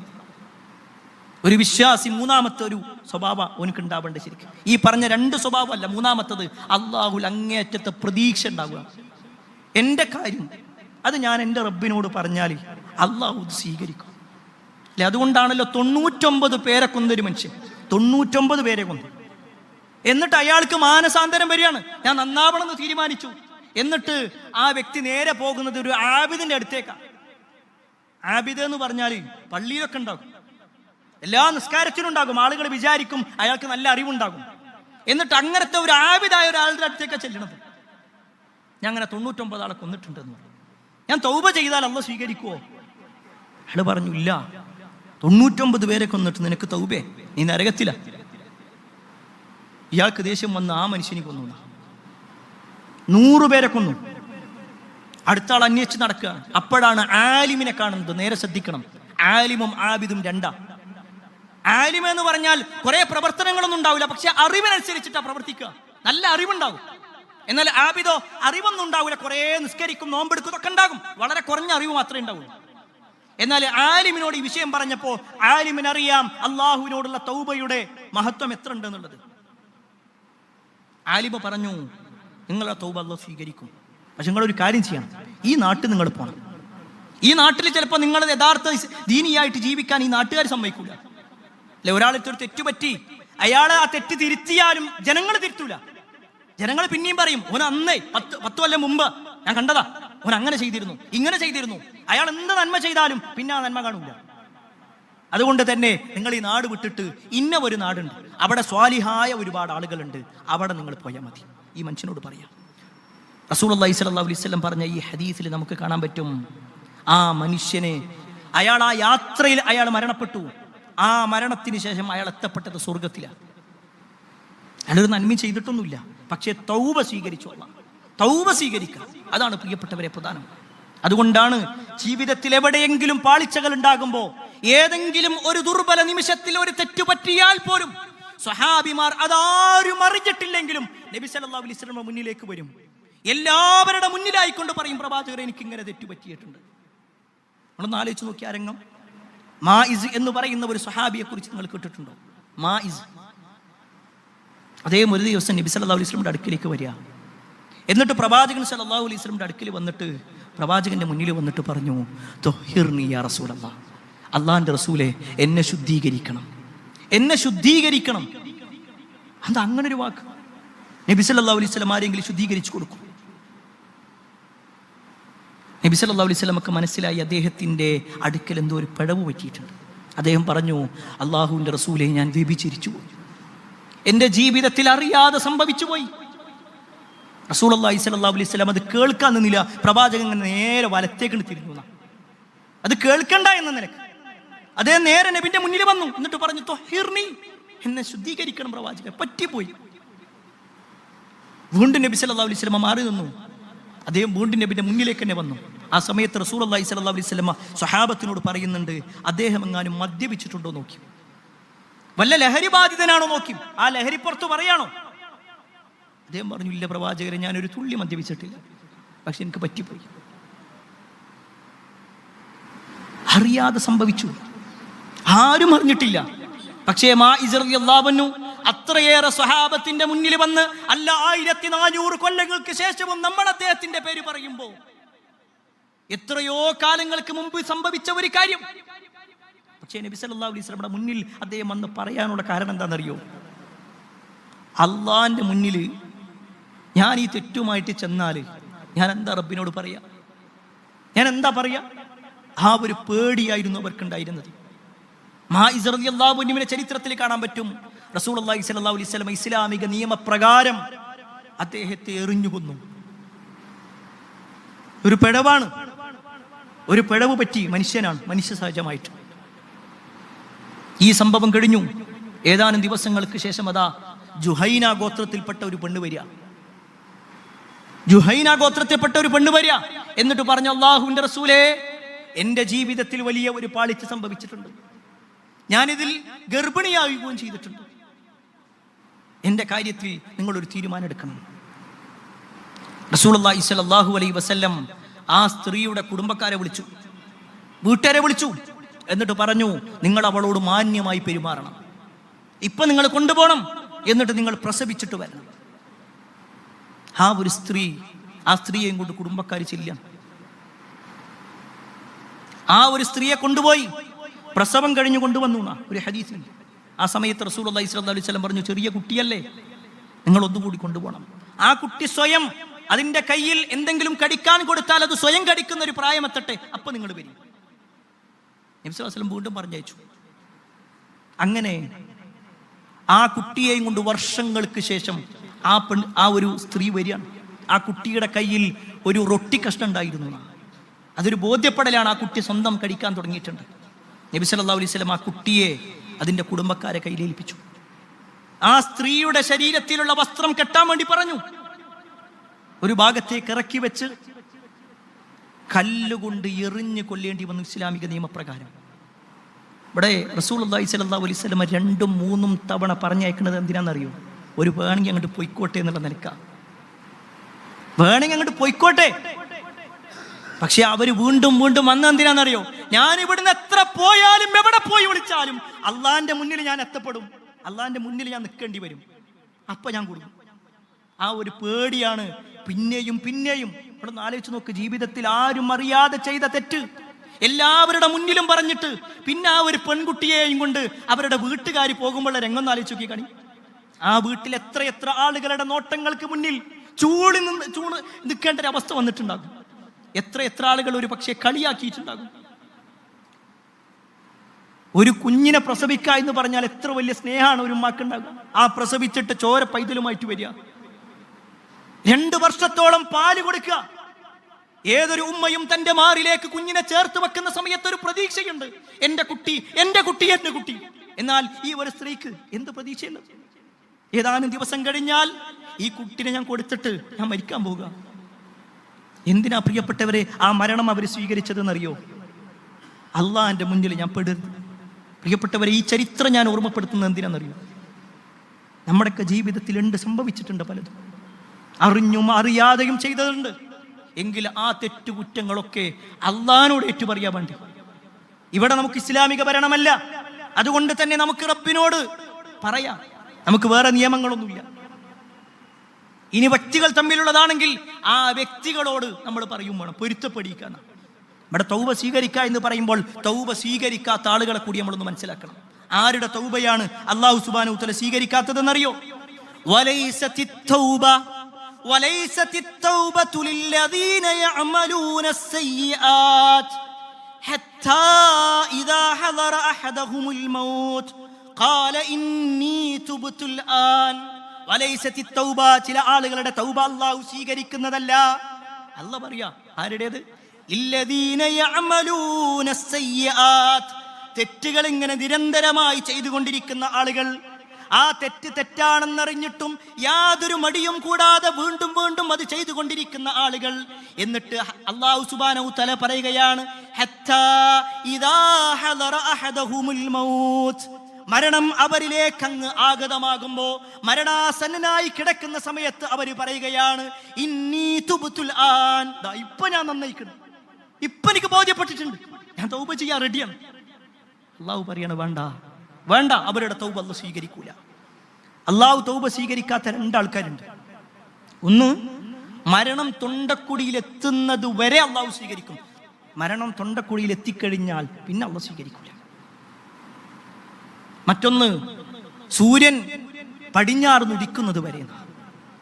ഒരു വിശ്വാസി മൂന്നാമത്തെ ഒരു സ്വഭാവം അവനക്ക് ഉണ്ടാവേണ്ട. ശരിക്കും ഈ പറഞ്ഞ 2 സ്വഭാവമല്ല, മൂന്നാമത്തത് അള്ളാഹുൽ അങ്ങേയറ്റത്തെ പ്രതീക്ഷ ഉണ്ടാവുക. എൻ്റെ കാര്യം അത് ഞാൻ എൻ്റെ റബ്ബിനോട് പറഞ്ഞാൽ അള്ളാഹു സ്വീകരിക്കും അല്ലെ? അതുകൊണ്ടാണല്ലോ 99 പേരെ കൊന്നൊരു മനുഷ്യൻ, 99 പേരെ കൊന്നു. എന്നിട്ട് അയാൾക്ക് മാനസാന്തരം വരികയാണ്. ഞാൻ നന്നാവണമെന്ന് തീരുമാനിച്ചു. എന്നിട്ട് ആ വ്യക്തി നേരെ പോകുന്നത് ഒരു ആബിദിന്റെ അടുത്തേക്കാണ്. ആബിദ് എന്ന് പറഞ്ഞാൽ പള്ളിയിലൊക്കെ ഉണ്ടാകും, എല്ലാ നിസ്കാരത്തിനും ഉണ്ടാകും. ആളുകൾ വിചാരിക്കും അയാൾക്ക് നല്ല അറിവുണ്ടാകും. എന്നിട്ട് അങ്ങനത്തെ ഒരു ആബിദായ ഒരാളുടെ അടുത്തേക്കാണ് ചെല്ലണത്. ഞാൻ അങ്ങനെ 99 ആളെ കൊന്നിട്ടുണ്ടെന്ന് പറഞ്ഞു. ഞാൻ തൗബ ചെയ്താൽ അള്ളാഹു സ്വീകരിക്കുവോ? അയാൾ പറഞ്ഞു, ഇല്ല, 99 പേരെ കൊന്നിട്ട് നിനക്ക് തൗബേ, നീ നരകത്തില. ഇയാൾക്ക് ദേഷ്യം വന്ന് ആ മനുഷ്യനെ കൊന്നു. 100 പേരെ കൊന്നു. അടുത്ത ആൾ അന്വേഷിച്ച് നടക്കുക. അപ്പോഴാണ് ആലിമിനെ കാണുന്നത്. നേരെ ശ്രദ്ധിക്കണം, ആലിമും ആബിദും 2. ആലിം എന്ന് പറഞ്ഞാൽ കുറെ പ്രവർത്തനങ്ങളൊന്നും ഉണ്ടാവില്ല, പക്ഷെ അറിവിനനുസരിച്ചിട്ടാ പ്രവർത്തിക്കുക. നല്ല അറിവുണ്ടാവും. എന്നാൽ ആബിദോ അറിവൊന്നും ഉണ്ടാവില്ല, കുറെ നിസ്കരിക്കും, നോമ്പെടുക്കും, ഒക്കെ ഉണ്ടാകും, വളരെ കുറഞ്ഞ അറിവ് മാത്രമേ ഉണ്ടാവുള്ളൂ. എന്നാൽ ആലിമിനോട് ഈ വിഷയം പറഞ്ഞപ്പോ ആലിമിനറിയാം അള്ളാഹുവിനോടുള്ള തൗബയുടെ മഹത്വം എത്ര ഉണ്ടെന്നുള്ളത്. ആലിമ പറഞ്ഞു, നിങ്ങളെ തൗബ അള്ളാഹു സ്വീകരിക്കും, പക്ഷെ നിങ്ങളൊരു കാര്യം ചെയ്യണം, ഈ നാട്ടിൽ നിങ്ങൾ പോകണം. ഈ നാട്ടിൽ ചിലപ്പോൾ നിങ്ങൾ യഥാർത്ഥ ദീനിയായിട്ട് ജീവിക്കാൻ ഈ നാട്ടുകാർ സമ്മതിക്കൂല അല്ലെ? ഒരാളെത്തൊരു തെറ്റുപറ്റി, അയാളെ ആ തെറ്റ് തിരുത്തിയാലും ജനങ്ങൾ തിരുത്തൂല. ജനങ്ങൾ പിന്നെയും പറയും, ഓൻ അന്നേ 10 കൊല്ലം മുമ്പ് ഞാൻ കണ്ടതാ, ഓൻ അങ്ങനെ ചെയ്തിരുന്നു, ഇങ്ങനെ ചെയ്തിരുന്നു. അയാൾ എന്ത് നന്മ ചെയ്താലും പിന്നെ ആ നന്മ കാണൂല. അതുകൊണ്ട് തന്നെ നിങ്ങൾ ഈ നാട് വിട്ടിട്ട് ഇന്ന ഒരു നാടുണ്ട്, അവിടെ സ്വാലിഹായ ഒരുപാട് ആളുകളുണ്ട്, അവിടെ നിങ്ങൾ പോയാൽ മതി. ഈ മനുഷ്യനോട് പറയാം. റസൂലുള്ളാഹി സ്വല്ലല്ലാഹു അലൈഹി വസല്ലം പറഞ്ഞ ഈ ഹദീസിൽ നമുക്ക് കാണാൻ പറ്റും, ആ മനുഷ്യനെ അയാൾ ആ യാത്രയിൽ അയാൾ മരണപ്പെട്ടു. ആ മരണത്തിന് ശേഷം അയാൾ എത്തപ്പെട്ടത് സ്വർഗത്തിലാണ്. അയാളൊരു നന്മ ചെയ്തിട്ടൊന്നുമില്ല, പക്ഷേ തൗബ സ്വീകരിച്ചു. തൗബ സ്വീകരിക്കുക, അതാണ് പ്രിയപ്പെട്ടവരെ പ്രധാനം. അതുകൊണ്ടാണ് ജീവിതത്തിൽ എവിടെയെങ്കിലും പാളിച്ചകൾ ഉണ്ടാകുമ്പോൾ, ഏതെങ്കിലും ഒരു ദുർബല നിമിഷത്തിൽ ഒരു തെറ്റു പറ്റിയാൽ പോലും സ്വഹാബിമാർ അതാരും അറിഞ്ഞിട്ടില്ലെങ്കിലും നബി സല്ലല്ലാഹു അലൈഹി വസല്ലം മുന്നിലേക്ക് വരും. എല്ലാവരുടെ മുന്നിലായിക്കൊണ്ട് പറയും, പ്രവാചകരെ എനിക്ക് ഇങ്ങനെ തെറ്റുപറ്റിയിട്ടുണ്ട്. നമ്മളൊന്ന് ആലോചിച്ച് നോക്കി. ആ രംഗം. മാഇസ് എന്ന് പറയുന്ന ഒരു സ്വഹാബിയെ കുറിച്ച് നിങ്ങൾ കേട്ടിട്ടുണ്ടോ? മാഇസ് അദ്ദേഹം ഒരു ദിവസം നബി സല്ലല്ലാഹു അലൈഹി വസല്ലമയുടെ അടുക്കിലേക്ക് വരിക. എന്നിട്ട് പ്രവാചകൻ സല്ലല്ലാഹു അലൈഹി വസല്ലമയുടെ അടുക്കൽ വന്നിട്ട് പ്രവാചകന്റെ മുന്നിൽ വന്നിട്ട് പറഞ്ഞു, ത്വഹിർനി യാ റസൂലല്ലാഹ്, അള്ളാഹിന്റെ റസൂലെ എന്നെ ശുദ്ധീകരിക്കണം, എന്നെ ശുദ്ധീകരിക്കണം. അത് അങ്ങനെ ഒരു വാക്ക് നബി സല്ലല്ലാഹു അലൈഹി വസല്ലം ആരെങ്കിലും ശുദ്ധീകരിച്ചു കൊടുക്കും? നബി സല്ലല്ലാഹു അലൈഹി വസല്ലമക്ക് മനസ്സിലായി അദ്ദേഹത്തിന്റെ അടുക്കൽ എന്തോ ഒരു പിഴവ് പറ്റിയിട്ടുണ്ട്. അദ്ദേഹം പറഞ്ഞു, അള്ളാഹുവിന്റെ റസൂലെ ഞാൻ വ്യഭിചരിച്ചു പോയി, എൻ്റെ ജീവിതത്തിൽ അറിയാതെ സംഭവിച്ചു പോയി. റസൂലുള്ളാഹി സ്വല്ലല്ലാഹു അലൈഹി വസല്ലം അത് കേൾക്കാൻ നിന്നില്ല. പ്രവാചകൻ നേരെ വലത്തേക്ക് തിരിഞ്ഞു. അത് കേൾക്കണ്ട എന്ന നിലക്ക് അദ്ദേഹം നേരെ നബിന്റെ മുന്നിൽ വന്നു. എന്നിട്ട് പറഞ്ഞു, ത്വഹിർനി, എന്നെ ശുദ്ധീകരിക്കണം പ്രവാചകൻ, പറ്റിപ്പോയി. വീണ്ടും നബി സല്ലല്ലാഹു അലൈഹി വസല്ലം മാറി നിന്നു. അദ്ദേഹം വീണ്ടും നബിന്റെ മുന്നിലേക്ക് തന്നെ വന്നു. ആ സമയത്ത് റസൂലുള്ളാഹി സ്വല്ലല്ലാഹു അലൈഹി വസല്ലം സ്വഹാബത്തിനോട് പറയുന്നുണ്ട്, അദ്ദേഹം എങ്ങാനും മദ്യപിച്ചിട്ടുണ്ടോ നോക്കി, വല്ല ലഹരി ബാധിതനാണോ നോക്കി, ആ ലഹരി പുറത്ത് പറയാണോ? അദ്ദേഹം പറഞ്ഞു, ഇല്ല പ്രവാചകരെ, ഞാനൊരു തുള്ളി മദ്യപിച്ചിട്ടില്ല, പക്ഷെ എനിക്ക് പറ്റിപ്പോയി, അറിയാതെ സംഭവിച്ചു, ആരും അറിഞ്ഞിട്ടില്ല. പക്ഷേ മാഇസ് റളിയല്ലാഹു അൻഹു അത്രയേറെ സ്വഹാബത്തിന്റെ മുന്നിൽ വന്ന്, അല്ല 1400 കൊല്ലങ്ങൾക്ക് ശേഷവും നമ്മൾ അദ്ദേഹത്തിന്റെ പേര് പറയുമ്പോൾ, എത്രയോ കാലങ്ങൾക്ക് മുമ്പ് സംഭവിച്ച ഒരു കാര്യം. പക്ഷേ നബി സല്ലല്ലാഹു അലൈഹി വസല്ലമയുടെ മുന്നിൽ അദ്ദേഹം വന്ന് പറയാനുള്ള കാരണം എന്താണെന്നറിയോ? അള്ളാന്റെ മുന്നിൽ ഞാൻ ഈ തെറ്റുമായിട്ട് ചെന്നാൽ ഞാൻ എന്താ റബ്ബിനോട് പറയാ? ഞാൻ എന്താ പറയാ? ആ ഒരു പേടിയായിരുന്നു അവർക്കുണ്ടായിരുന്നത്. മാഇസ് റളിയല്ലാഹു അൻഹുവിന്റെ ചരിത്രത്തിൽ കാണാൻ പറ്റും, റസൂലുള്ളാഹി സ്വല്ലല്ലാഹു അലൈഹി വസല്ലം ഇസ്ലാമിക നിയമപ്രകാരം അദ്ദേഹത്തെ എറിഞ്ഞു കൊന്നു. ഒരു പിഴവാണ്, ഒരു പിഴവ് പറ്റി മനുഷ്യനാണ്, മനുഷ്യ സഹജമായിട്ട്. ഈ സംഭവം കഴിഞ്ഞു. ഏതാനും ദിവസങ്ങൾക്ക് ശേഷം അതാ ജുഹൈന ഗോത്രത്തിൽപ്പെട്ട ഒരു പെണ്ണ് വരിക. ജുഹൈന ഗോത്രത്തിൽപ്പെട്ട ഒരു പെണ്ണ് വരിക. എന്നിട്ട് പറഞ്ഞു, അല്ലാഹുവിന്റെ റസൂലേ, എൻ്റെ ജീവിതത്തിൽ വലിയ ഒരു പാളിച്ച സംഭവിച്ചിട്ടുണ്ട്. ഞാനിതിൽ ഗർഭിണിയാവുകയും ചെയ്തിട്ടുണ്ട്. എൻ്റെ കാര്യത്തിൽ നിങ്ങളൊരു തീരുമാനം എടുക്കണം. റസൂലുള്ളാഹി സ്വല്ലല്ലാഹു അലൈഹി വസല്ലം ആ സ്ത്രീയുടെ കുടുംബക്കാരെ വിളിച്ചു, വീട്ടുകാരെ വിളിച്ചു. എന്നിട്ട് പറഞ്ഞു, നിങ്ങൾ അവളോട് മാന്യമായി പെരുമാറണം. ഇപ്പൊ നിങ്ങൾ കൊണ്ടുപോകണം, എന്നിട്ട് നിങ്ങൾ പ്രസവിച്ചിട്ട് വരണം. ആ ഒരു സ്ത്രീ, ആ സ്ത്രീയെയും കൊണ്ട് കുടുംബക്കാർ ചെല്ലാണ്. ആ ഒരു സ്ത്രീയെ കൊണ്ടുപോയി പ്രസവം കഴിഞ്ഞു കൊണ്ടുവന്നു ഒരു ഹദീസിൽ. ആ സമയത്ത് റസൂലുള്ളാഹി സ്വല്ലല്ലാഹു അലൈഹി വസല്ലം പറഞ്ഞു, ചെറിയ കുട്ടിയല്ലേ, നിങ്ങൾ ഒന്നുകൂടി കൊണ്ടുപോകണം. ആ കുട്ടി സ്വയം അതിന്റെ കയ്യിൽ എന്തെങ്കിലും കടിക്കാൻ കൊടുത്താൽ അത് സ്വയം കടിക്കുന്ന ഒരു പ്രായം എത്തട്ടെ, അപ്പൊ നിങ്ങൾ വരും. നബി സ്വല്ലല്ലാഹു അലൈഹി വസല്ലം വീണ്ടും പറഞ്ഞയച്ചു. അങ്ങനെ ആ കുട്ടിയെയും കൊണ്ട് വർഷങ്ങൾക്ക് ശേഷം ആ ഒരു സ്ത്രീ വരികയാണ്. ആ കുട്ടിയുടെ കയ്യിൽ ഒരു റൊട്ടി കഷ്ണം ഉണ്ടായിരുന്നു. അതൊരു ബോധ്യപ്പെടലാണ്, ആ കുട്ടി സ്വന്തം കടിക്കാൻ തുടങ്ങിയിട്ടുണ്ട്. നബി സല്ലല്ലാഹു അലൈഹി വസല്ലം ആ കുട്ടിയെ അതിന്റെ കുടുംബക്കാരെ കയ്യിലേൽപ്പിച്ചു. ആ സ്ത്രീയുടെ ശരീരത്തിലുള്ള വസ്ത്രം കെട്ടാൻ വേണ്ടി പറഞ്ഞു. ഒരു ഭാഗത്തേക്ക് ഇറക്കി വെച്ച് കല്ലുകൊണ്ട് എറിഞ്ഞ് കൊല്ലേണ്ടി വന്നു ഇസ്ലാമിക നിയമപ്രകാരം. ഇവിടെ റസൂലുള്ളാഹി സ്വല്ലല്ലാഹു അലൈഹി വസല്ലം 2ഉം 3ഉം തവണ പറഞ്ഞയക്കുന്നത് എന്തിനാണെന്നറിയോ? ഒരു വേണമെങ്കിൽ അങ്ങോട്ട് പൊയ്ക്കോട്ടെ എന്നുള്ള നിലക്ക, വേണമെങ്കിൽ അങ്ങോട്ട് പൊയ്ക്കോട്ടെ. പക്ഷെ അവര് വീണ്ടും വീണ്ടും വന്ന എന്തിനാണെന്നറിയോ? ഞാൻ ഇവിടുന്ന് എത്ര പോയാലും എവിടെ പോയി വിളിച്ചാലും അള്ളാന്റെ മുന്നിൽ ഞാൻ എത്തപ്പെടും, അള്ളാന്റെ മുന്നിൽ ഞാൻ നിൽക്കേണ്ടി വരും, അപ്പൊ ഞാൻ കൊടുക്കും. ആ ഒരു പേടിയാണ് പിന്നെയും പിന്നെയും. ഇവിടെ ഒന്ന് ആലോചിച്ച് നോക്ക്, ജീവിതത്തിൽ ആരും അറിയാതെ ചെയ്ത തെറ്റ് എല്ലാവരുടെ മുന്നിലും പറഞ്ഞിട്ട് പിന്നെ ആ ഒരു പെൺകുട്ടിയെയും കൊണ്ട് അവരുടെ വീട്ടുകാർ പോകുമ്പോഴുള്ള രംഗം ആലോചിച്ച് നോക്കി കാണി. ആ വീട്ടിൽ എത്ര ആളുകളുടെ നോട്ടങ്ങൾക്ക് മുന്നിൽ ചൂട് നിൽക്കേണ്ട ഒരു അവസ്ഥ വന്നിട്ടുണ്ടാകും. എത്ര ആളുകൾ ഒരു പക്ഷേ കളിയാക്കിയിട്ടുണ്ടാകും. ഒരു കുഞ്ഞിനെ പ്രസവിക്കുക എന്ന് പറഞ്ഞാൽ എത്ര വലിയ സ്നേഹമാണ് ഒരു ഉമ്മാക്കുണ്ടാകുക. ആ പ്രസവിച്ചിട്ട് ചോര പൈതലുമായിട്ട് വരിക, 2 വർഷത്തോളം പാല് കൊടുക്കുക. ഏതൊരു ഉമ്മയും തന്റെ മാറിലേക്ക് കുഞ്ഞിനെ ചേർത്ത് വെക്കുന്ന സമയത്ത് ഒരു പ്രതീക്ഷയുണ്ട്, എന്റെ കുട്ടി. എന്നാൽ ഈ ഒരു സ്ത്രീക്ക് എന്ത് പ്രതീക്ഷയുള്ളത്? ഏതാനും ദിവസം കഴിഞ്ഞാൽ ഈ കുട്ടിനെ ഞാൻ കൊടുത്തിട്ട് ഞാൻ മരിക്കാൻ പോവുക. എന്തിനാ പ്രിയപ്പെട്ടവരെ ആ മരണം അവർ സ്വീകരിച്ചതെന്നറിയോ? അള്ളാന്റെ മുന്നിൽ ഞാൻ പെടരുത്. പ്രിയപ്പെട്ടവരെ, ഈ ചരിത്രം ഞാൻ ഓർമ്മപ്പെടുത്തുന്നത് എന്തിനാണെന്നറിയോ? നമ്മുടെയൊക്കെ ജീവിതത്തിൽ സംഭവിച്ചിട്ടുണ്ട് പലതും, അറിഞ്ഞും അറിയാതെയും ചെയ്തതുണ്ട്. എങ്കിൽ ആ തെറ്റുകുറ്റങ്ങളൊക്കെ അള്ളാനോട് ഏറ്റുപറയാൻ വേണ്ടി. ഇവിടെ നമുക്ക് ഇസ്ലാമിക ഭരണമല്ല, അതുകൊണ്ട് തന്നെ നമുക്ക് റബ്ബിനോട് പറയാം. നമുക്ക് വേറെ നിയമങ്ങളൊന്നുമില്ല. ഇനി വ്യക്തികൾ തമ്മിലുള്ളതാണെങ്കിൽ ആ വ്യക്തികളോട് നമ്മൾ പറയും വേണം, പൊരുത്തപ്പെടിക്കുക. ഇവിടെ തൗബ സ്വീകരിക്കുക എന്ന് പറയുമ്പോൾ തൗബ സ്വീകരിക്കാത്ത ആളുകളെ കൂടി നമ്മളൊന്ന് മനസ്സിലാക്കണം. ആരുടെ തൗബയാണ് അല്ലാഹു സുബ്ഹാനഹു വ തആല സ്വീകരിക്കാത്തതെന്നറിയോ? وليست التوبة للذين يعملون السيئات حتى إذا حضر أحدهم الموت قال إني تبت الآن. وليست التوبة ചില ആളുകളുടെ തൗബ അല്ലാഹു സ്വീകരിക്കുന്നതല്ല. അല്ലാഹു പറയാ ആരുടേത്? للذين يعملون السيئات, തെറ്റുകൾ ഇങ്ങനെ നിരന്തരമായി ചെയ്തുകൊണ്ടിരിക്കുന്ന ആളുകൾ. ആ തെറ്റാണെന്നറിഞ്ഞിട്ടും യാതൊരു മടിയും കൂടാതെ വീണ്ടും വീണ്ടും അത് ചെയ്തുകൊണ്ടിരിക്കുന്ന ആളുകൾ. എന്നിട്ട് അല്ലാഹു സുബ്ഹാനഹു തആല പറയുകയാണ്, ഹത്താ ഇദാ ഹദറ അഹദഹുമുൽ മൗത്ത്, മരണം അവരിലേക്ക് അങ്ങ് ആഗതമാകുമ്പോ, മരണാസന്നനായി കിടക്കുന്ന സമയത്ത് അവർ പറയുകയാണ്, ഇന്നി തുബ്തുൽ ആൻ, ഇപ്പൊ ഞാൻ നന്നായിക്കുന്നു, ഇപ്പൊ എനിക്ക് ബോധ്യപ്പെട്ടിട്ടുണ്ട്, ഞാൻ തൗബ ചെയ്യാൻ റെഡിയാണ്. അല്ലാഹു പറയാണ്, വേണ്ട, അവരുടെ തൗബ അല്ലാഹു സ്വീകരിക്കൂല. അല്ലാഹു തൗബ സ്വീകരിക്കാത്ത 2 ആൾക്കാരുണ്ട്. ഒന്ന്, മരണം തൊണ്ടക്കുടിയിൽ എത്തുന്നത് വരെ അല്ലാഹു സ്വീകരിക്കും. മരണം തൊണ്ടക്കുടിയിൽ എത്തിക്കഴിഞ്ഞാൽ പിന്നെ അല്ലാഹു സ്വീകരിക്കൂല. മറ്റൊന്ന്, സൂര്യൻ പടിഞ്ഞാറ് ഉദിക്കുന്നത് വരെ.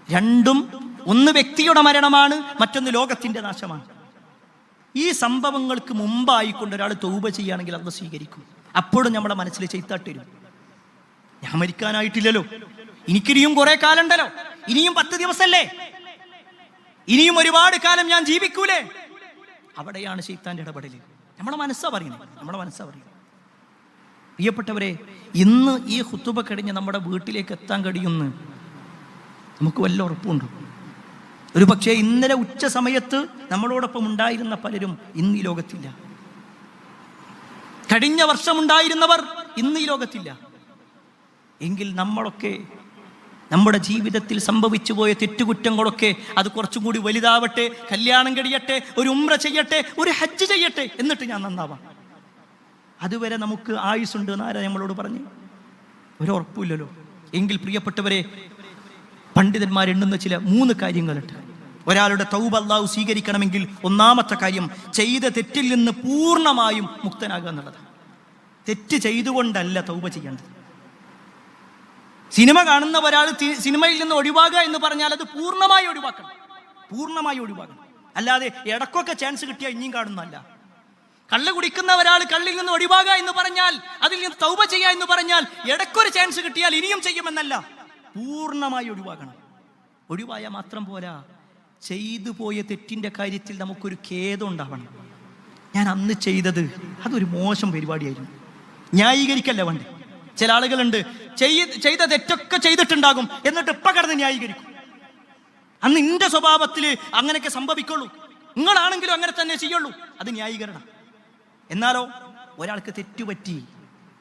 രണ്ടും, ഒന്ന് വ്യക്തിയുടെ മരണമാണ്, മറ്റൊന്ന് ലോകത്തിന്റെ നാശമാണ്. ഈ സംഭവങ്ങൾക്ക് മുമ്പായിക്കൊണ്ട് ഒരാൾ തൗബ ചെയ്യുകയാണെങ്കിൽ അല്ലാഹു സ്വീകരിക്കും. അപ്പോഴും നമ്മുടെ മനസ്സിൽ ചെയ്താട്ട് വരും, ഞാൻ മരിക്കാനായിട്ടില്ലല്ലോ, എനിക്കിനിയും കുറെ കാലം ഉണ്ടല്ലോ, ഇനിയും 10 ദിവസമല്ലേ, ഇനിയും ഒരുപാട് കാലം ഞാൻ ജീവിക്കൂലേ? അവിടെയാണ് ശൈത്താന്റെ ഇടപെടൽ. നമ്മളെ മനസ്സാ പറയുന്നത്. പ്രിയപ്പെട്ടവരെ, ഇന്ന് ഈ ഖുതുബ കഴിഞ്ഞ് നമ്മുടെ വീട്ടിലേക്ക് എത്താൻ കഴിയുമെന്ന് നമുക്ക് വല്ല ഉറപ്പുണ്ടോ? ഒരു പക്ഷേ ഇന്നലെ ഉച്ച സമയത്ത് നമ്മളോടൊപ്പം ഉണ്ടായിരുന്ന പലരും ഇന്ന് ഈ ലോകത്തില്ല. കഴിഞ്ഞ വർഷം ഉണ്ടായിരുന്നവർ ഇന്ന് ഈ ലോകത്തില്ല. എങ്കിൽ നമ്മളൊക്കെ നമ്മുടെ ജീവിതത്തിൽ സംഭവിച്ചു പോയ തെറ്റുകുറ്റങ്ങളൊക്കെ അത് കുറച്ചും കൂടി വലുതാവട്ടെ, കല്യാണം കഴിയട്ടെ, ഒരു ഉംറ ചെയ്യട്ടെ, ഒരു ഹജ്ജ് ചെയ്യട്ടെ, എന്നിട്ട് ഞാൻ നന്നാവാം. അതുവരെ നമുക്ക് ആയുസ്സുണ്ട് എന്നാരാ നമ്മളോട് പറഞ്ഞ്? ഒരു ഉറപ്പില്ലല്ലോ. എങ്കിൽ പ്രിയപ്പെട്ടവരെ, പണ്ഡിതന്മാർ എണ്ണുന്ന ചില 3 കാര്യങ്ങളുണ്ട്. ഒരാളുടെ തൗബ അല്ലാഹു സ്വീകരിക്കണമെങ്കിൽ ഒന്നാമത്തെ കാര്യം ചെയ്ത തെറ്റിൽ നിന്ന് പൂർണ്ണമായും മുക്തനാകുക എന്നുള്ളത്. തെറ്റ് ചെയ്തുകൊണ്ടല്ല തൗബ ചെയ്യേണ്ടത്. സിനിമ കാണുന്ന ഒരാൾ സിനിമയിൽ നിന്ന് ഒഴിവാകുക എന്ന് പറഞ്ഞാൽ അത് പൂർണ്ണമായി ഒഴിവാക്കണം. അല്ലാതെ ഇടക്കൊക്കെ ചാൻസ് കിട്ടിയാൽ ഇനിയും കാണുന്നതല്ല. കള്ള് കുടിക്കുന്ന ഒരാൾ കള്ളിൽ നിന്ന് ഒഴിവാകുക എന്ന് പറഞ്ഞാൽ, അതിൽ നിന്ന് തൗബ ചെയ്യുക എന്ന് പറഞ്ഞാൽ ഇടക്കൊരു ചാൻസ് കിട്ടിയാൽ ഇനിയും ചെയ്യുമെന്നല്ല, പൂർണ്ണമായി ഒഴിവാക്കണം. ഒഴിവായാൽ മാത്രം പോരാ, ചെയ്തു പോയ തെറ്റിന്റെ കാര്യത്തിൽ നമുക്കൊരു ഖേദം ഉണ്ടാവണം. ഞാൻ അന്ന് ചെയ്തത് അതൊരു മോശം പരിപാടിയായിരുന്നു. ന്യായീകരിക്കല്ല വേണ്ടേ? ചില ആളുകളുണ്ട്, ചെയ്ത തെറ്റൊക്കെ ചെയ്തിട്ടുണ്ടാകും, എന്നിട്ട് ഇപ്പൊ കടന്ന് ന്യായീകരിക്കും. അന്ന് നിന്റെ സ്വഭാവത്തിൽ അങ്ങനെയൊക്കെ സംഭവിക്കുള്ളൂ, നിങ്ങളാണെങ്കിലും അങ്ങനെ തന്നെ ചെയ്യുള്ളൂ. അത് ന്യായീകരണം. എന്നാലോ ഒരാൾക്ക് തെറ്റുപറ്റി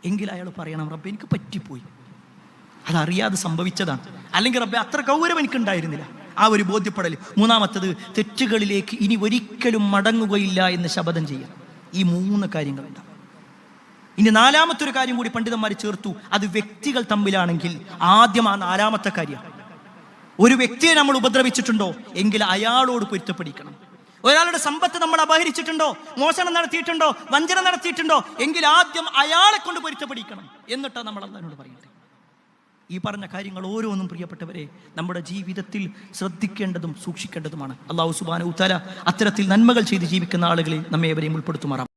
എങ്കിൽ അയാൾ പറയണം, റബ്ബേ എനിക്ക് പറ്റിപ്പോയി, അതറിയാതെ സംഭവിച്ചതാണ്, അല്ലെങ്കിൽ റബ്ബേ അത്ര ഗൗരവം എനിക്കുണ്ടായിരുന്നില്ല, ആ ഒരു ബോധ്യപ്പെടൽ. മൂന്നാമത്തത്, തെറ്റുകളിലേക്ക് ഇനി ഒരിക്കലും മടങ്ങുകയില്ല എന്ന് ശപഥം ചെയ്യാം. ഈ 3 കാര്യങ്ങളുണ്ടാവും. ഇനി 4മത്തെ ഒരു കാര്യം കൂടി പണ്ഡിതന്മാർ ചേർത്തു. അത് വ്യക്തികൾ തമ്മിലാണെങ്കിൽ ആദ്യം ആ 4മത്തെ കാര്യം, ഒരു വ്യക്തിയെ നമ്മൾ ഉപദ്രവിച്ചിട്ടുണ്ടോ എങ്കിൽ അയാളോട് പൊരുത്തപ്പെടിക്കണം. ഒരാളുടെ സമ്പത്ത് നമ്മൾ അപഹരിച്ചിട്ടുണ്ടോ, മോഷണം നടത്തിയിട്ടുണ്ടോ, വഞ്ചന നടത്തിയിട്ടുണ്ടോ എങ്കിൽ ആദ്യം അയാളെ കൊണ്ട് പൊരുത്തപ്പെടിക്കണം. എന്നിട്ടാണ് നമ്മൾ അല്ലാഹുവിനോട് പറയേണ്ടത്. ഈ പറഞ്ഞ കാര്യങ്ങൾ ഓരോന്നും പ്രിയപ്പെട്ടവരെ നമ്മുടെ ജീവിതത്തിൽ ശ്രദ്ധിക്കേണ്ടതും സൂക്ഷിക്കേണ്ടതുമാണ്. അല്ലാഹു സുബ്ഹാനഹു വ തആല അത്തരത്തിൽ നന്മകൾ ചെയ്ത് ജീവിക്കുന്ന ആളുകളെ നമ്മെ ഏവരെയും ഉൾപ്പെടുത്തുമാറാം.